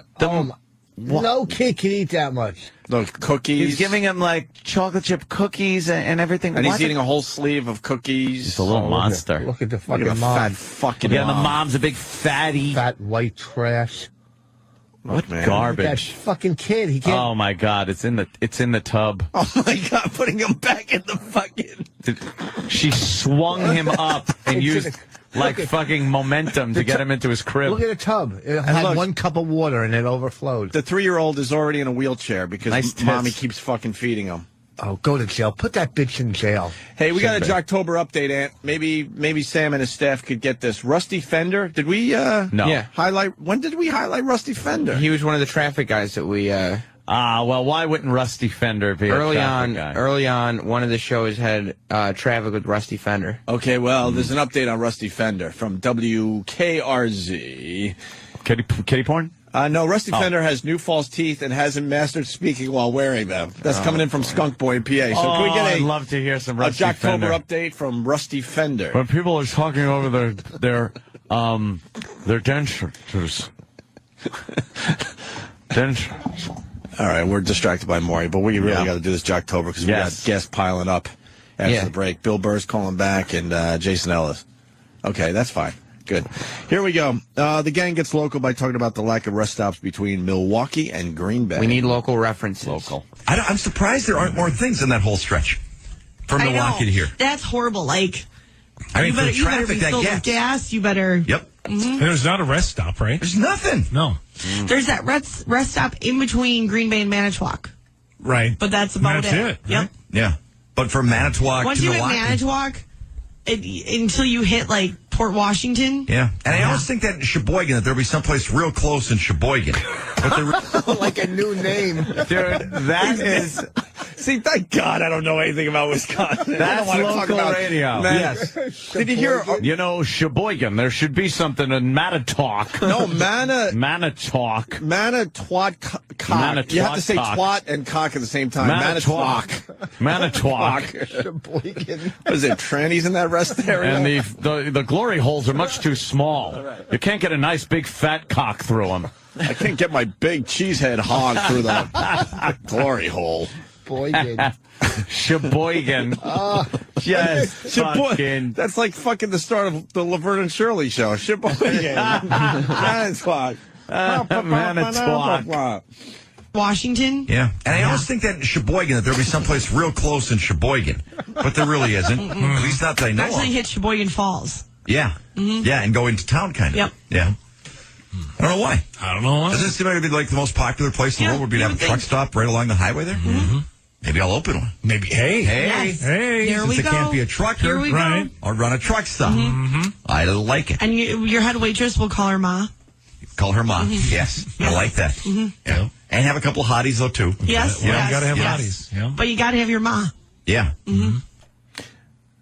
no kid can eat that much. Those cookies. He's giving him, like, chocolate chip cookies and everything. And he's eating a whole sleeve of cookies. He's a little monster. Look at the fucking Look at the mom. fat fucking Yeah, mom. the mom's a big fatty. Fat white trash. What man. garbage. That fucking kid. He can't. Oh my God! It's in the tub. Oh my God! Putting him back in the fucking. She swung him up and It's used in a- like look at- fucking momentum to get him into his crib. Look at the tub. It had look- 1 cup of water and it overflowed. The 3-year-old is already in a wheelchair because Nice tits. mommy keeps fucking feeding him. Oh, go to jail. Put that bitch in jail. Hey, we got a Jocktober update, Ant. Maybe Sam and his staff could get this. Rusty Fender. Did we No. Yeah. highlight? When did we highlight Rusty Fender? He was one of the traffic guys that we Well, why wouldn't Rusty Fender be early a on. traffic guy? Early on, one of the shows had traffic with Rusty Fender. Okay, well, there's an update on Rusty Fender from WKRZ. Kitty porn? No, Rusty Fender has new false teeth and hasn't mastered speaking while wearing them. That's coming in from Skunk Boy in PA. So can we I'd get love to hear some a Rusty Jocktober Fender. update from Rusty Fender? When people are talking over their dentures. Dentures. All right, we're distracted by Maury, but we really got to do this Jocktober because we got guests piling up after the break. Bill Burr's calling back and Jason Ellis. Okay, that's fine. Good. Here we go. The gang gets local by talking about the lack of rest stops between Milwaukee and Green Bay. We need local references. Local. I'm surprised there aren't more things in that whole stretch from Milwaukee to here. That's horrible. Like, I mean, you better, for the traffic you better be that filled with gets. gas. You better. Yep. There's not a rest stop, right? There's nothing. No. There's that rest stop in between Green Bay and Manitowoc. Right. But that's about That's it, Yep. right? Yeah. But from Manitowoc Once to you hit Milwaukee. Manitowoc, until you hit like Port Washington. Yeah. And I always think that in Sheboygan, that there'll be someplace real close in Sheboygan. But Like a new name. Dude, that is... See, thank God I don't know anything about Wisconsin. I don't That's want to talk local about radio. Yes. Did you hear? You know, Sheboygan, there should be something in Manitowoc. No, Manitowoc. Manitowoc cock. You have to say twat and cock at the same time. Manitowoc. Manitowoc. Sheboygan. What is it, trannies in that rest area? And the glory holes are much too small. You can't get a nice big fat cock through them. I can't get my big cheesehead hog through the glory hole. Sheboygan. Sheboygan. Just fucking... That's like fucking the start of the Laverne and Shirley show. Sheboygan. Manitowoc. Manitowoc. Washington. Yeah. And I always think that in Sheboygan, that there'll be someplace real close in Sheboygan. But there really isn't. At least not that I know Actually of. hit Sheboygan Falls. Yeah. Yeah, and go into town kind of. Yep. Yeah. I don't know why. I don't know why. Doesn't it seem like it'd be like the most popular place in the world would be to have a truck stop right along the highway there? Maybe I'll open one. Maybe. Hey. Yes. Hey. There Since we it go. can't be a trucker, Here we Right. go. I'll run a truck stop. I like it. And your head waitress will call her Ma. Call her mom. Yes. I like that. Yeah. And have a couple of hotties, though, too. Yes. Yeah, yes. you got to have yes. bodies. Yeah. But you got to have your Ma. Yeah.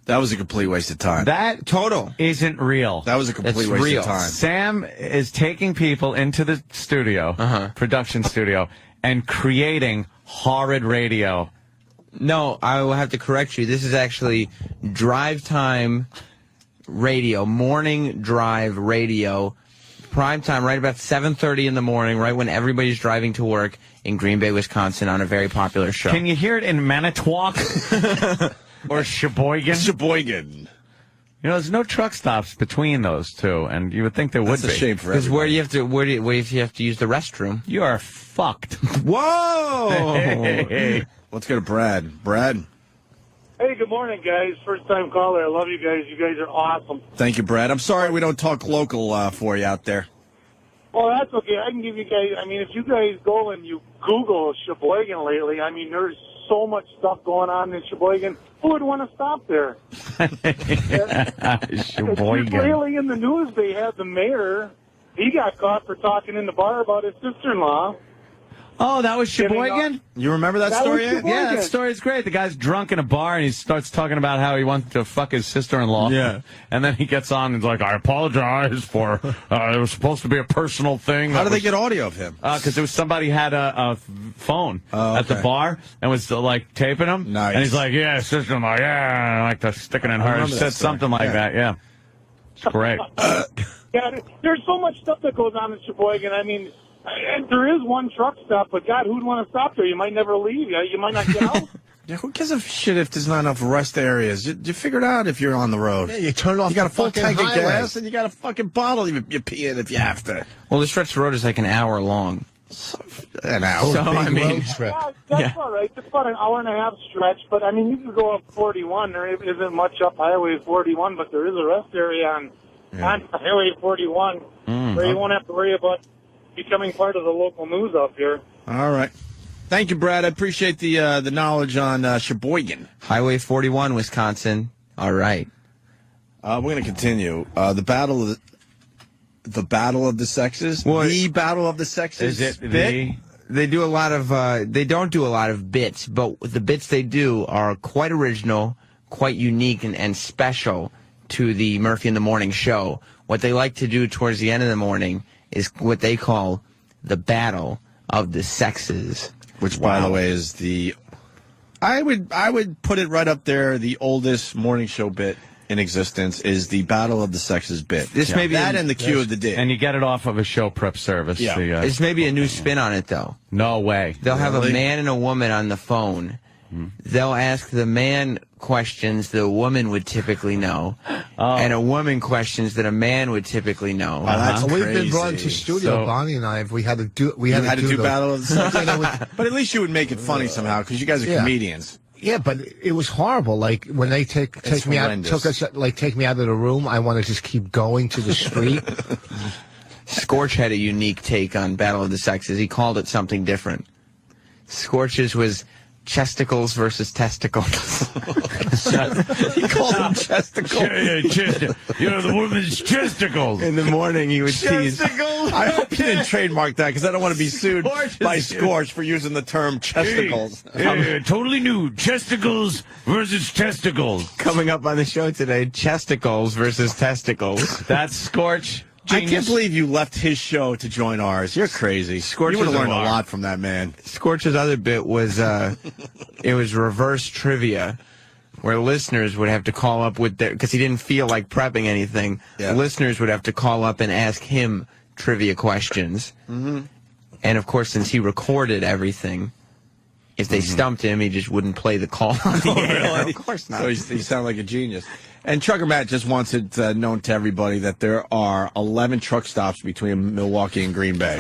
That was a complete waste of time. That Total. isn't real. That was a complete That's waste real. of time. Sam is taking people into the studio, production studio, and creating horrid radio. No, I will have to correct you. This is actually drive time radio, morning drive radio, prime time, right about 7:30 in the morning, right when everybody's driving to work in Green Bay, Wisconsin, on a very popular show. Can you hear it in Manitowoc or Sheboygan? Sheboygan. You know, there's no truck stops between those two, and you would think there would That's be. a shame for Because everybody. where do you have to? Where if you have to use the restroom? You are fucked. Whoa! Hey. Let's go to Brad. Brad. Hey, good morning, guys. First time caller. I love you guys. You guys are awesome. Thank you, Brad. I'm sorry we don't talk local for you out there. Well, that's okay. I can give you guys, I mean, if you guys go and you Google Sheboygan lately, I mean, there's so much stuff going on in Sheboygan. Who would want to stop there? Sheboygan. Lately in the news, they had the mayor. He got caught for talking in the bar about his sister-in-law. Oh, that was Sheboygan? You remember that story? Yeah, that story's great. The guy's drunk in a bar, and he starts talking about how he wants to fuck his sister-in-law. Yeah. And then he gets on and is like, I apologize for, it was supposed to be a personal thing. How did they get audio of him? Because there was somebody had a phone at the bar and was like taping him. Nice. And he's like, yeah, sister-in-law, yeah, I like to stick it in her. He said something like that, yeah. It's great. Yeah, there's so much stuff that goes on in Sheboygan. I mean, and there is one truck stop, but God, who'd want to stop there? You might never leave. You might not get out. Yeah, who gives a shit if there's not enough rest areas? You figure it out if you're on the road. Yeah, you turn off. You got a the full fucking tank of highway. gas and you got a fucking bottle you pee in if you have to. Well, the stretch of road is like an hour long. An hour. So, I mean, Yeah, that's all right. It's about an hour and a half stretch, but I mean, you can go up 41. There isn't much up Highway 41, but there is a rest area on Highway 41 where you won't have to worry about becoming part of the local news up here. All right. Thank you, Brad. I appreciate the knowledge on Sheboygan. Highway 41, Wisconsin. All right. We're going to continue. The battle of the sexes. Well, the battle of the sexes. Is it bit? They do a lot of. They don't do a lot of bits, but the bits they do are quite original, quite unique, and special to the Murphy in the Morning show. What they like to do towards the end of the morning is what they call the battle of the sexes. Which, by the way, is I would put it right up there. The oldest morning show bit in existence is the Battle of the Sexes bit. This may be that and the Cue of the Day. And you get it off of a show prep service. Yeah. It's maybe a new spin on it, though. No way. They'll have a man and a woman on the phone. They'll ask the man questions the woman would typically know, and a woman questions that a man would typically know. We've been brought into studio, Bonnie and I. We had to do. We had to do Battle of the Sexes. But at least you would make it funny somehow because you guys are comedians. Yeah, but it was horrible. Like when they take me out, take me out of the room. I want to just keep going to the street. Scorch had a unique take on Battle of the Sexes. He called it something different. Scorch's was chesticles versus testicles. He called them chesticles. The woman's chesticles. In the morning, he would tease. I hope you didn't trademark that because I don't want to be sued by Scorch for using the term chesticles. Totally new. Chesticles versus testicles. Coming up on the show today, chesticles versus testicles. That's Scorch. Genius. I can't believe you left his show to join ours. You're crazy. Scorch you would have is a learned a bar. lot from that man. Scorch's other bit was it was reverse trivia, where listeners would have to call up with their, because he didn't feel like prepping anything. Yeah. Listeners would have to call up and ask him trivia questions. Mm-hmm. And of course, since he recorded everything, if they stumped him, he just wouldn't play the call on the air. Really? Of course not. So he sounded like a genius. And Trucker Matt just wants it known to everybody that there are 11 truck stops between Milwaukee and Green Bay.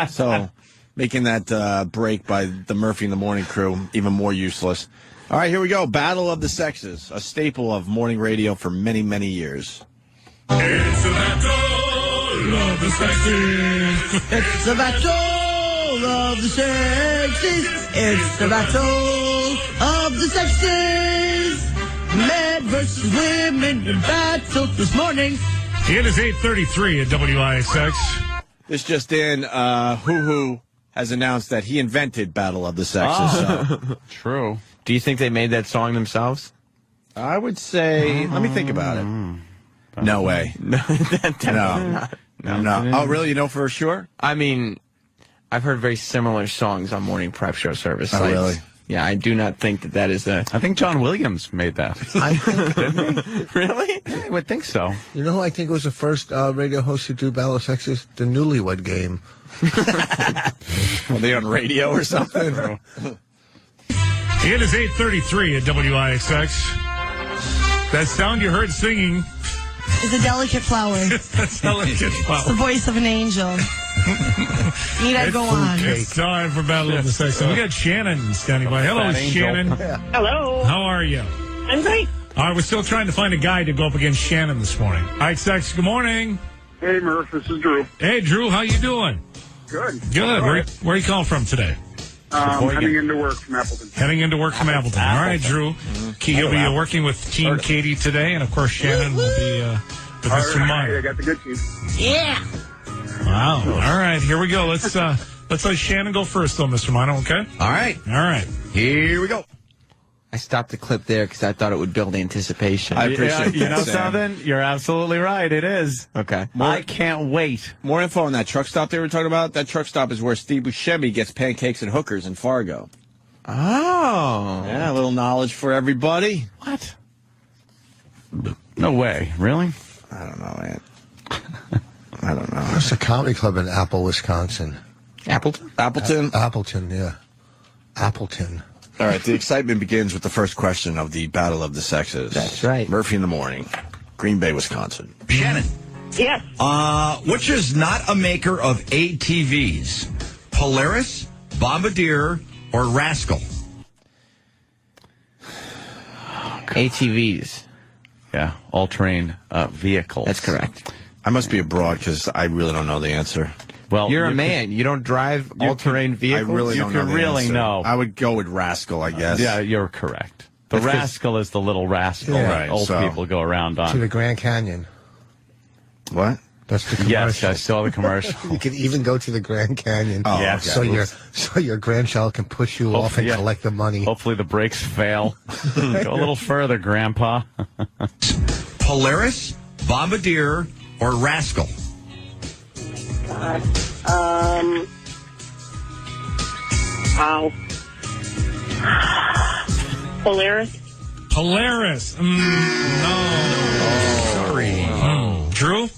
So making that break by the Murphy in the Morning crew even more useless. All right, here we go. Battle of the Sexes, a staple of morning radio for many, many years. It's the battle of the sexes. It's the battle of the sexes. It's the battle of the sexes. Men versus women in battle this morning. It is 8:33 at WISX. This just in, Hoo has announced that he invented Battle of the Sexes. So. True. Do you think they made that song themselves? I would say, let me think about it. No way. No. Oh, really? You know for sure? I mean, I've heard very similar songs on morning prep show service Oh, sites. really? Yeah, I do not think that is a... I think John Williams made that. I think, Didn't he? Really? I would think so. you know who I think was the first radio host to do Battle of Sexes? The Newlywed Game. Were they on radio or something? It is 8:33 at WISX. That sound you heard singing. It's a delicate flower. That's delicate It's the flower. voice of an angel. Need I go on? It's time for Battle of the Sexes. We got Shannon standing by. Hello, Fat angel. Shannon. Hello. How are you? I'm great. All right, we're still trying to find a guy to go up against Shannon this morning. All right, Sex, good morning. Hey, Murph, this is Drew. Hey, Drew, how you doing? Good. Good. Where are you calling from today? Heading into work from Appleton. Heading into work from Appleton. All right, Drew. You'll be working with Team Katie today, and of course Shannon will be with us I tomorrow. got the good team. Yeah. Wow. All right, here we go. Let's Let's let Shannon go first, though, Mr. Mino, okay? All right. All right. Here we go. I stopped the clip there because I thought it would build anticipation. I appreciate that, You know Sam. something? You're absolutely right. It is. Okay. I can't wait. More info on that truck stop they were talking about. That truck stop is where Steve Buscemi gets pancakes and hookers in Fargo. Oh. Yeah, a little knowledge for everybody. What? No way. Really? I don't know, man. I don't know. There's a comedy club in Apple, Wisconsin. Appleton? Appleton? Appleton, yeah. Appleton. All right, the excitement begins with the first question of the Battle of the Sexes. That's right. Murphy in the morning, Green Bay, Wisconsin. Shannon. Yes. Which is not a maker of ATVs? Polaris, Bombardier, or Rascal? ATVs. Yeah, all-terrain vehicles. That's correct. I must be abroad because I really don't know the answer. Well, You're a man. You don't drive all-terrain vehicles? I really You don't know can the really answer. know. I would go with Rascal, I guess. Yeah, you're correct. The That's 'cause- rascal is the little rascal Yeah. that Right, old so- people go around To on. the Grand Canyon. What? That's the commercial. Yes, I saw the commercial. You can even go to the Grand Canyon. Oh, Yeah. okay. So your grandchild can push you off and yeah. collect the money. Hopefully the brakes fail. Go a little further, Grandpa. Polaris, Bombardier, or Rascal? Wow. Polaris. Polaris. No. Sorry. Drew?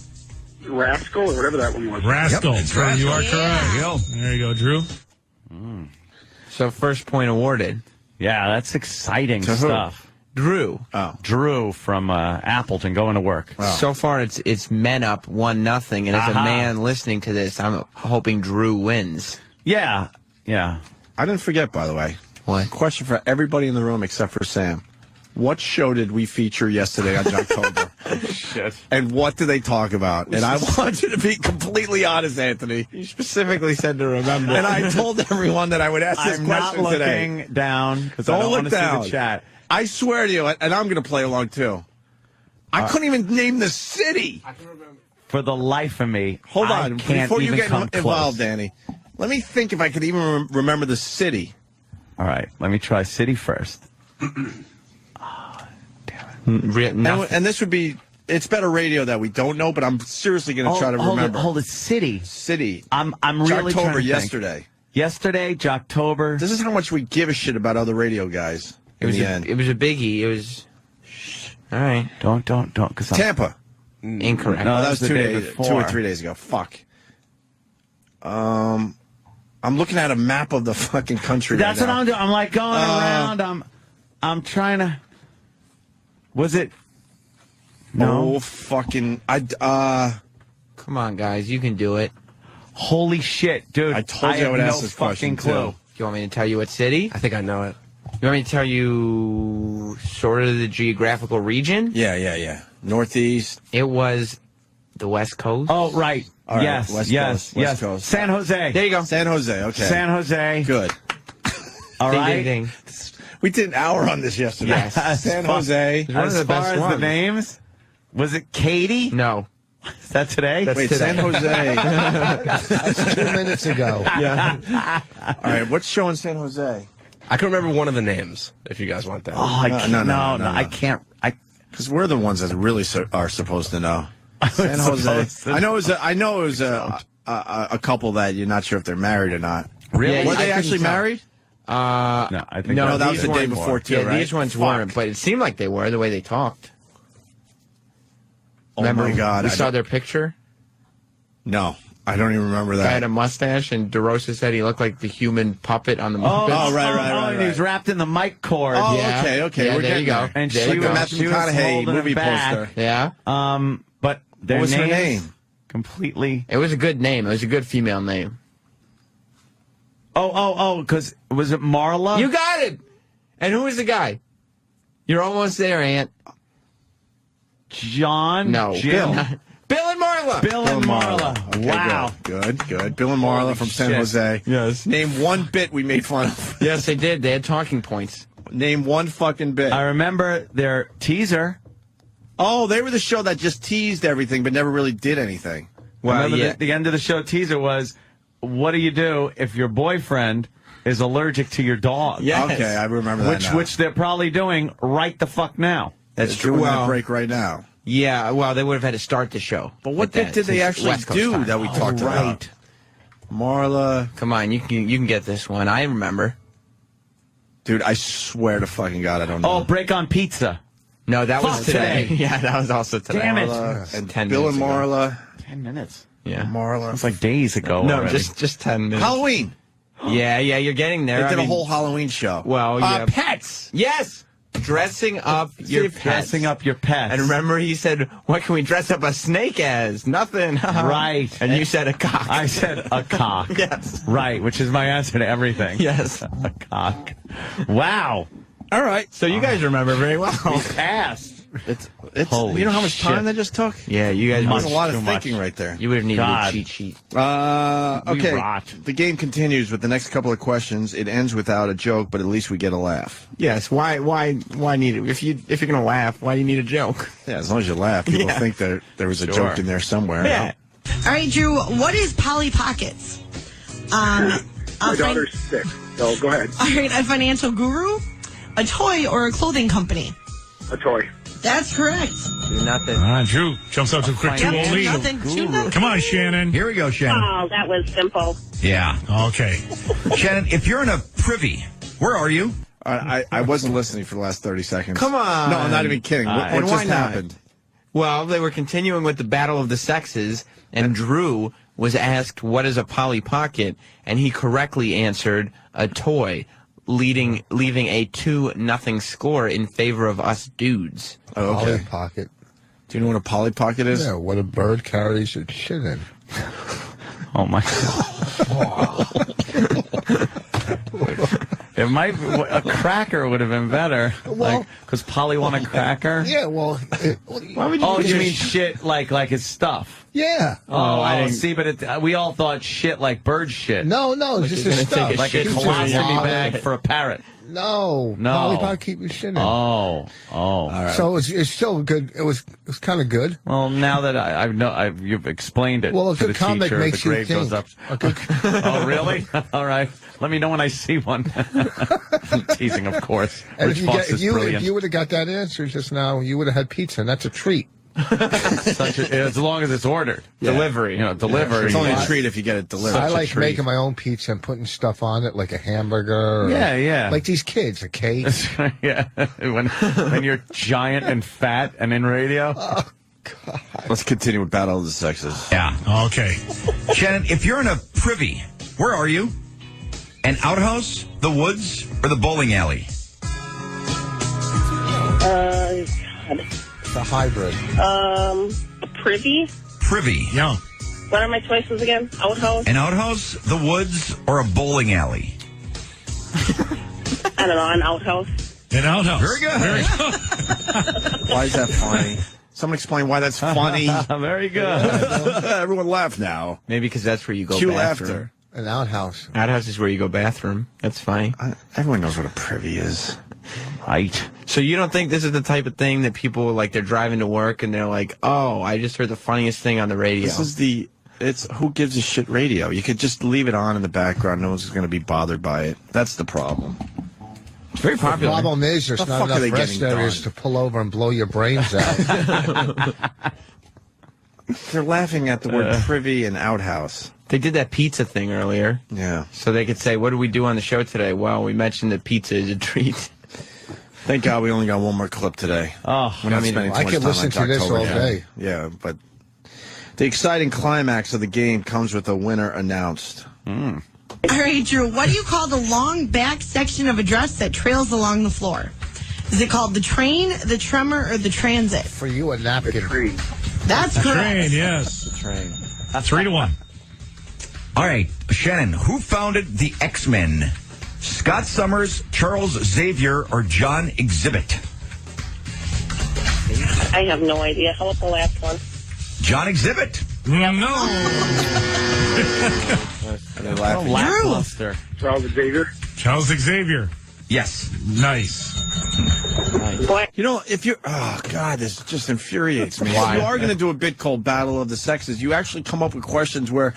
Rascal or whatever that one was. Rascal. Yep, it's Drew, you are Rascal. correct. There you go. There you go, Drew. So first point awarded. Yeah, that's exciting To who? stuff. Drew. Oh. Drew from Appleton going to work. So far, it's men up 1-0, and as a Aha. man listening to this, I'm hoping Drew wins. Yeah, yeah. I didn't forget, by the way. What? Question for everybody in the room except for Sam. What show did we feature yesterday on Jocktober? Shit. And what did they talk about? And I want you to be completely honest, Anthony. You specifically said to remember. And I told everyone that I would ask this I'm not question looking today. down because I Don't don't look want to see down. the chat. I swear to you, and I'm going to play along too. I couldn't even name the city. For the life of me, Hold I on, can't before you even get come involved, close. Danny. Let me think if I could even remember the city. All right, let me try city first. And this would be, it's better radio that we don't know, but I'm seriously going to try to remember. Hold it, city. City. I'm really trying Jocktober to think. yesterday. Yesterday, Jocktober. This is how much we give a shit about other radio guys. It was a biggie. It was. All right. Don't. Cause Tampa. Incorrect. No, that was the 2 day days, before. 2 or 3 days ago. Fuck. I'm looking at a map of the fucking country. That's right what now. I'm doing. I'm like going around. I'm trying to. Was it? No. Oh fucking! Come on, guys. You can do it. Holy shit, dude! I told you I have would no ask this question, fucking clue. too. You want me to tell you what city? I think I know it. You want me to tell you sort of the geographical region? Yeah. Northeast. It was the West Coast. Oh, right. All right, Yes, West yes, Coast, West yes. Coast. San Jose. There you go. San Jose. Okay. San Jose. Good. All Ding, right. ding, ding. We did an hour on this yesterday. Yes. San Jose. One of As the far best as ones. the names, was it Katie? No. Is that today? Wait, today. San Jose. That's 2 minutes ago. Yeah. All right, what's showing San Jose? I can remember one of the names, if you guys want that. Oh, I No, can't, no, no, no. I can't. Because we're the ones that really are supposed to know. San Jose. supposed to I know it was a couple that you're not sure if they're married or not. Really? Yeah, Were I they couldn't actually tell. married? No, I think No, that was these the day weren't. before too, Yeah, right? these ones Fuck. weren't, but it seemed like they were the way they talked. Oh my God! We I saw don't- their picture. No, I don't even remember Guy had that. a mustache, and DeRosa said he looked like the human puppet on the Oh, Muppets. right, and he was wrapped in the mic cord. Oh, Yeah. okay. Yeah, We're there getting you go. there. And There she you was, go. Matthew she was McConaughey holding movie him back. poster. Yeah, But their What was her names name? completely. it was a good name. It was a good female name. Oh, because was it Marla? You got it. And who was the guy? You're almost there, Aunt. John? No, Jim? Bill and Marla. Bill and Marla. Okay, Wow. Good. Bill and Marla from San shit. Jose. Yes. Name one bit we made fun of. Yes, they did. They had talking points. Name one fucking bit. I remember their teaser. Oh, they were the show that just teased everything but never really did anything. I Well, remember yeah. the end of the show teaser was, what do you do if your boyfriend is allergic to your dog? Yes. Okay, I remember that now. Which they're probably doing right the fuck now. That's They're true. doing that Well, break right now. yeah, well, they would have had to start the show. But what with bit that, did they since actually West Coast do time. that we talked about? Marla. Come on, you can get this one. I remember. Dude, I swear to fucking God, I don't know. Oh, break on pizza. No, that was Fuck today. today. Yeah, that was also today. Damn it. Marla and 10 Bill and minutes ago. Marla. 10 minutes. Yeah. Marla. It's like days ago. No, already. just 10 minutes. Halloween. Yeah, you're getting there. They did I a mean, whole Halloween show. Well, yeah. Pets. Yes. Dressing up your pets. Dressing up your pets. And remember, he said, what can we dress up a snake as? Nothing. Right. And you said a cock. I said a cock. Yes. Right, which is my answer to everything. Yes. A cock. Wow. All right. So you guys remember very well. Passed. It's Holy you know how much time shit. that just took? Yeah, you guys That was a must- lot of too thinking much. right there. You would have needed God. a cheat sheet. We Okay. rot. The game continues with the next couple of questions. It ends without a joke, but at least we get a laugh. Yes. Why need it? If you're gonna laugh, why do you need a joke? Yeah, as long as you laugh, people Yeah. think that there was a Sure. joke in there somewhere. Yeah. All right, Drew, what is Polly Pockets? My daughter's 6, so go ahead. All right, a financial guru, a toy, or a clothing company? A toy. That's correct. Do nothing. Drew jumps out to a quick Yep, 2-0 lead. nothing. Shoot nothing. Come on, Shannon. Here we go, Shannon. Oh, that was simple. Yeah. Okay. Shannon, if you're in a privy, where are you? I wasn't listening for the last 30 seconds. Come on. No, I'm not even kidding. What And why just not? happened? Well, they were continuing with the battle of the sexes, and Drew was asked, what is a Polly Pocket? And he correctly answered, a toy, leaving a 2-0 score in favor of us dudes. Oh, Polly okay. Pocket. Do you know what a Polly Pocket is? Yeah, what a bird carries its shit in. Oh, my God. It might a cracker would have been better. Well- Because Polly want a cracker? Yeah, well, Why would you Oh, do you sh- mean shit like his stuff? yeah. Oh, I didn't- see, but we all thought shit like bird shit. No, it's just you're a gonna stuff. take a Like a shit colostomy for- bag for a parrot. No, No. Polly Pocket keep your shit in. Oh. So it's still good. It was kind of good. Well, now that you've explained it Well, a to good the comic teacher, makes the you grade goes think. up. A good- Oh, really? All right. Let me know when I see one. I'm teasing, of course. And Rich if Foss is you brilliant. would have got that answer just now, you would have had pizza, and that's a treat. As long as it's ordered. Yeah. Delivery. Delivery. It's only a treat if you get it delivered. I a like treat. making my own pizza and putting stuff on it, like a hamburger. Or, Yeah. Like these kids, a cake. Yeah. When you're giant and fat and in radio. Let's continue with Battle of the Sexes. Yeah. Okay. Shannon, if you're in a privy, where are you? An outhouse, the woods, or the bowling alley? It's a hybrid. A privy? Privy. Yeah. What are my choices again? Outhouse? An outhouse, the woods, or a bowling alley? I don't know, an outhouse. An outhouse. Very good. Why is that funny? Someone explain why that's funny. Very good. Everyone laugh now. Maybe because that's where you go Cue bathroom. laughter. An outhouse. Outhouse is where you go bathroom. That's funny. Everyone knows what a privy is. Right. So you don't think this is the type of thing that people, like, they're driving to work and they're like, oh, I just heard the funniest thing on the radio. This is it's who gives a shit radio. You could just leave it on in the background. No one's going to be bothered by it. That's the problem. It's very The popular. problem is there's The not fuck are they enough rest getting areas done? to pull over and blow your brains out. They're laughing at the word privy and outhouse. They did that pizza thing earlier. Yeah. So they could say, what did we do on the show today? Well, we mentioned that pizza is a treat. Thank God we only got one more clip today. Oh, We're not I mean, spending too I much could time listen on to this Jocktober all yet. day. Yeah, but the exciting climax of the game comes with a winner announced. All right, Drew, what do you call the long back section of a dress that trails along the floor? Is it called the train, the tremor, or the transit? For you, a napkin. That's correct. Train, yes. The train. 3-1. All right, Shannon, who founded the X-Men? Scott Summers, Charles Xavier, or John Exhibit? I have no idea. How about the last one? John Exhibit. No. Are they laughing? Lackluster. Charles Xavier. Charles Xavier. Yes. Nice. You know, if you're... Oh, God, this just infuriates me. Why? If you are going to do a bit called Battle of the Sexes, you actually come up with questions where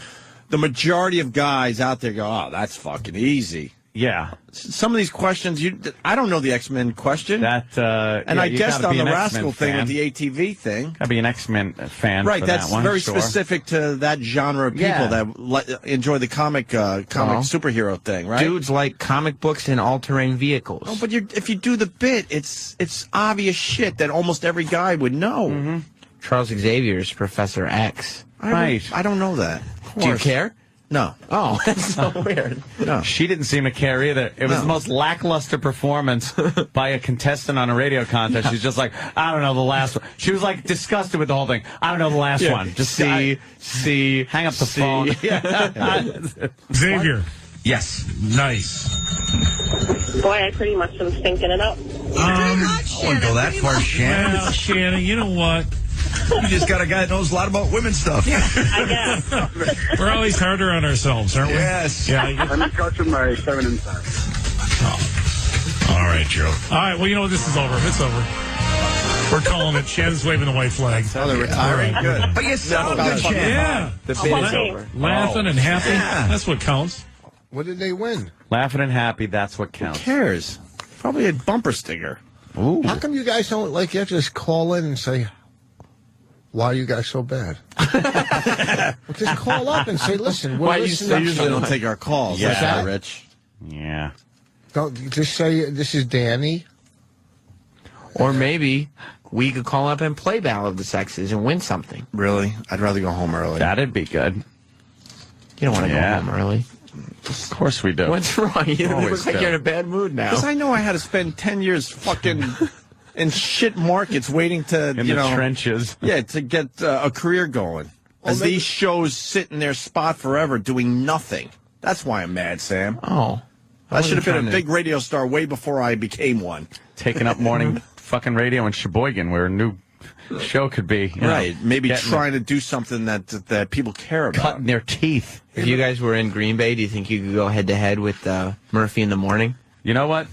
the majority of guys out there go, "Oh, that's fucking easy." Yeah. Some of these questions, I don't know the X-Men question. And I guessed on the Rascal thing with the ATV thing. Gotta be an X-Men fan. Right, for that's that one, very sure. specific to that genre of people that enjoy the comic superhero thing, right? Dudes like comic books and all-terrain vehicles. Oh, but if you do the bit, it's obvious shit that almost every guy would know. Charles Xavier's Professor X. I don't know that. Do you care? No. Oh, that's so weird. No. She didn't seem to care either. It was the most lackluster performance by a contestant on a radio contest. She's just like, I don't know the last one. She was like disgusted with the whole thing. I don't know the last one. Just see, hang up the phone. Xavier. Yes. Nice. Boy, I pretty much am stinking it up. I wouldn't go that far, Shannon. Well, Shannon, you know what? You just got a guy that knows a lot about women's stuff. I guess. We're always harder on ourselves, aren't we? Yes. Yeah. I'm coaching my feminine side. All right, Joe. All right, well, you know what? This is over. It's over. We're calling it. Shannon's waving the white flag. Oh, they're retiring? Good. But you sound good, Yeah. Shannon. The bid is over. Laughing and happy. Yeah. That's what counts. What did they win? Laughing and happy, that's what Who counts. cares? Probably a bumper sticker. Ooh. How come you guys don't just call in and say, why are you guys so bad? Well, just call up and say, listen, we're listening. They usually don't take our calls. Yeah. That's not Rich. Yeah. Don't just say, this is Danny. Or maybe we could call up and play Battle of the Sexes and win something. Really? I'd rather go home early. That'd be good. You don't want to go home early. Of course we do. What's wrong? You Always look like do. you're in a bad mood now. Because I know I had to spend 10 years fucking in shit markets waiting to, In the trenches. Yeah, to get a career going. As these shows sit in their spot forever doing nothing. That's why I'm mad, Sam. Oh. I should have been a big radio star way before I became one. Taking up morning fucking radio in Sheboygan, where a new show could be. You know, Right. Maybe getting- trying to do something that people care about. cutting their teeth. If you guys were in Green Bay, do you think you could go head-to-head with Murphy in the morning? You know what?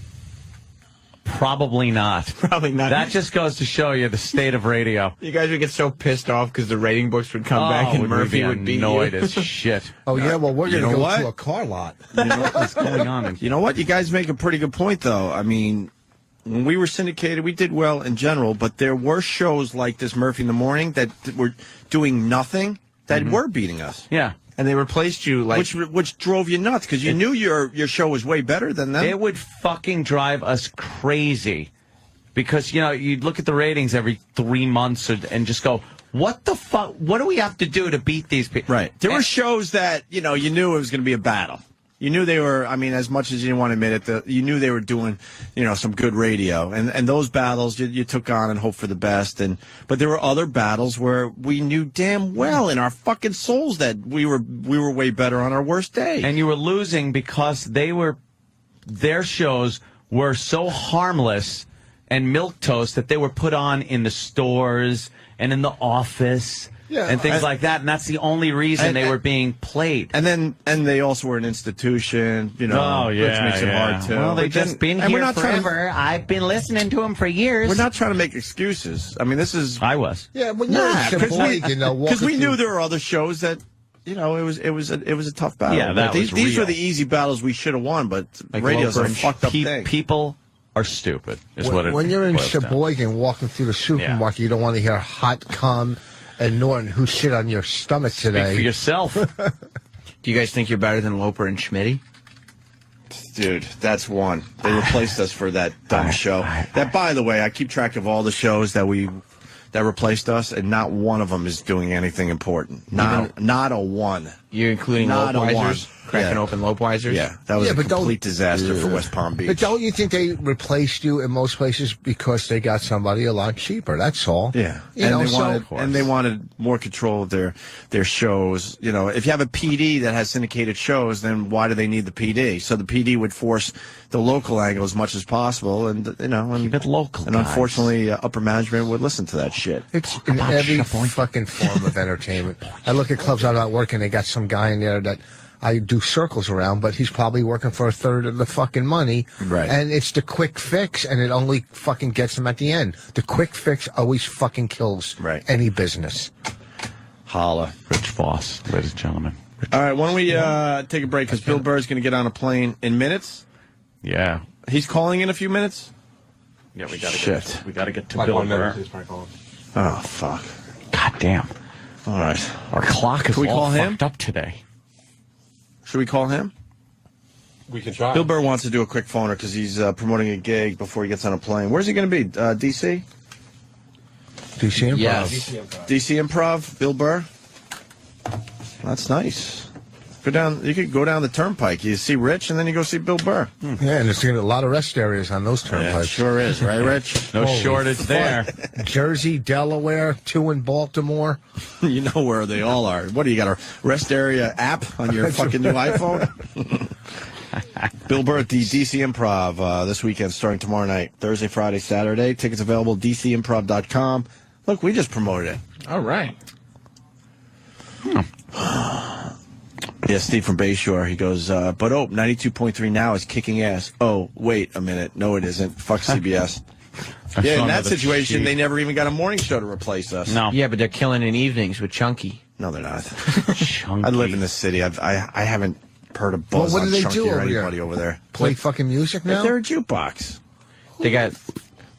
Probably not. Probably not. That just goes to show you the state of radio. You guys would get so pissed off because the rating books would come back and Murphy would be annoyed as shit. Oh, yeah, well, we're You going to know go what? to a car lot. You know what's going on? You know what? You guys make a pretty good point, though. I mean, when we were syndicated, we did well in general, but there were shows like this Murphy in the Morning that were doing nothing that were beating us. Yeah. And they replaced you like... Which drove you nuts, because you knew your show was way better than them. It would fucking drive us crazy. Because, you know, you'd look at the ratings every 3 months and just go, what the fuck? What do we have to do to beat these people? Right. There were shows that, you knew it was going to be a battle. You knew they were, I mean, as much as you didn't want to admit it, you knew they were doing, some good radio. And those battles you took on and hoped for the best. But there were other battles where we knew damn well in our fucking souls that we were way better on our worst day. And you were losing because their shows were so harmless and milquetoast that they were put on in the stores and in the office and things like that. And that's the only reason they were being played. And they also were an institution, which makes it hard too. Well, they've just been and here we're not forever. I've been listening to them for years. We're not trying to make excuses. I mean, this is. I was. Yeah, when you're in Sheboygan, because we knew there were other shows that. It was a tough battle. Yeah, that was these real. were the easy battles we should have won, but Like radio's a Loper and fucked up thing. People are stupid. When you're in Sheboygan walking through the supermarket, you don't want to hear hot cum and Norton, who shit on your stomach today. Speak for yourself. Do you guys think you're better than Loper and Schmitty? Dude, that's one. They replaced us for that dumb show. That, by the way, I keep track of all the shows that replaced us, and not one of them is doing anything important. Not a one. You're including Not a Lopeweisers? one. Cracking open Lopeweisers? Yeah, that was a complete disaster for West Palm Beach. But don't you think they replaced you in most places because they got somebody a lot cheaper? That's all. Yeah, And they wanted more control of their shows. If you have a PD that has syndicated shows, then why do they need the PD? So the PD would force the local angle as much as possible, and keep it local. And unfortunately, upper management would listen to that shit. It's in every fucking form of entertainment. I look at clubs I'm not working. They got some guy in there that I do circles around, but he's probably working for a third of the fucking money. Right. And it's the quick fix, and it only fucking gets him at the end. The quick fix always fucking kills any business. Holla. Rich Voss, ladies and gentlemen. All right, why don't we take a break because Bill Burr's going to get on a plane in minutes. Yeah. He's calling in a few minutes. Yeah, we got to Shit. get to Bill Burr. Oh fuck. God damn. All right. Our clock is Can we all call him? fucked up today. Should we call him? We can try. Bill Burr wants to do a quick phoner because he's promoting a gig before he gets on a plane. Where's he going to be? DC? DC Improv. Yes. DC Improv. Bill Burr. That's nice. Go down. You could go down the turnpike. You see Rich, and then you go see Bill Burr. Yeah, and there's a lot of rest areas on those turnpikes. Yeah, it sure is, right, Rich? No Holy shortage there. Jersey, Delaware, 2 in Baltimore. You know where they all are. What do you got, a rest area app on your fucking new iPhone? Bill Burr at the DC Improv this weekend, starting tomorrow night, Thursday, Friday, Saturday. Tickets available at dcimprov.com. Look, we just promoted it. All right. Yeah, Steve from Bayshore, he goes, but 92.3 now is kicking ass. Oh, wait a minute. No, it isn't. Fuck CBS. Yeah, in that situation, they never even got a morning show to replace us. No. Yeah, but they're killing in evenings with Chunky. No, they're not. Chunky. I live in the city. I haven't heard a buzz What do on they Chunky do or over there? anybody over there. Play fucking music now? They're a jukebox. They got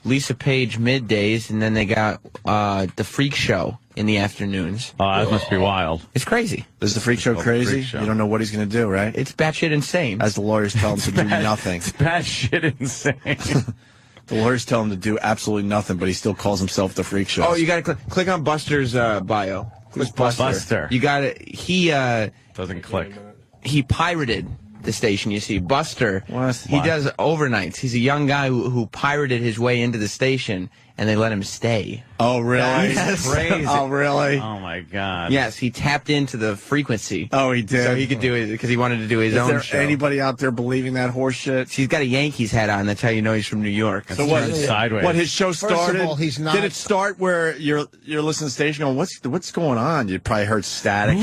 Lisa Page middays, and then they got the Freak Show in the afternoons. Oh, that must be wild. It's crazy. Is the Freak Show crazy? Freak Show. You don't know what he's going to do, right? It's batshit insane. As the lawyers tell him to do nothing. It's bad shit insane. The lawyers tell him to do absolutely nothing, but he still calls himself the Freak Show. Oh, you got to click on Buster's bio. Who's Buster? Buster. You got to. He doesn't click. He pirated the station. You see, Buster. What? He does overnights. He's a young guy who pirated his way into the station, and they let him stay. Oh, really? Yes. Crazy. Oh, really? Oh, my God. Yes, he tapped into the frequency. Oh, he did? So he could do it because he wanted to do his Is own there show. anybody out there believing that horse shit? He's got a Yankees hat on. That's how you know he's from New York. So what? Sideways. What his show First of started? all, he's not- Did it start where you're listening to the station going, what's going on? You probably heard static,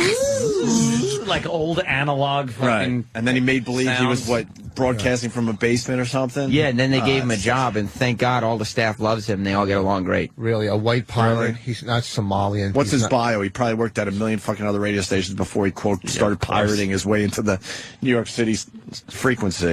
Like old analog right? fucking And then he made believe he was sounds. broadcasting from a basement or something. Yeah, and then they gave him a that's- job, and thank God all the staff loves him. They all get along great. Really, a white pilot. Really? He's not Somalian. What's He's his not- bio? He probably worked at a million fucking other radio stations before he quote started pirating his way into the New York City frequency.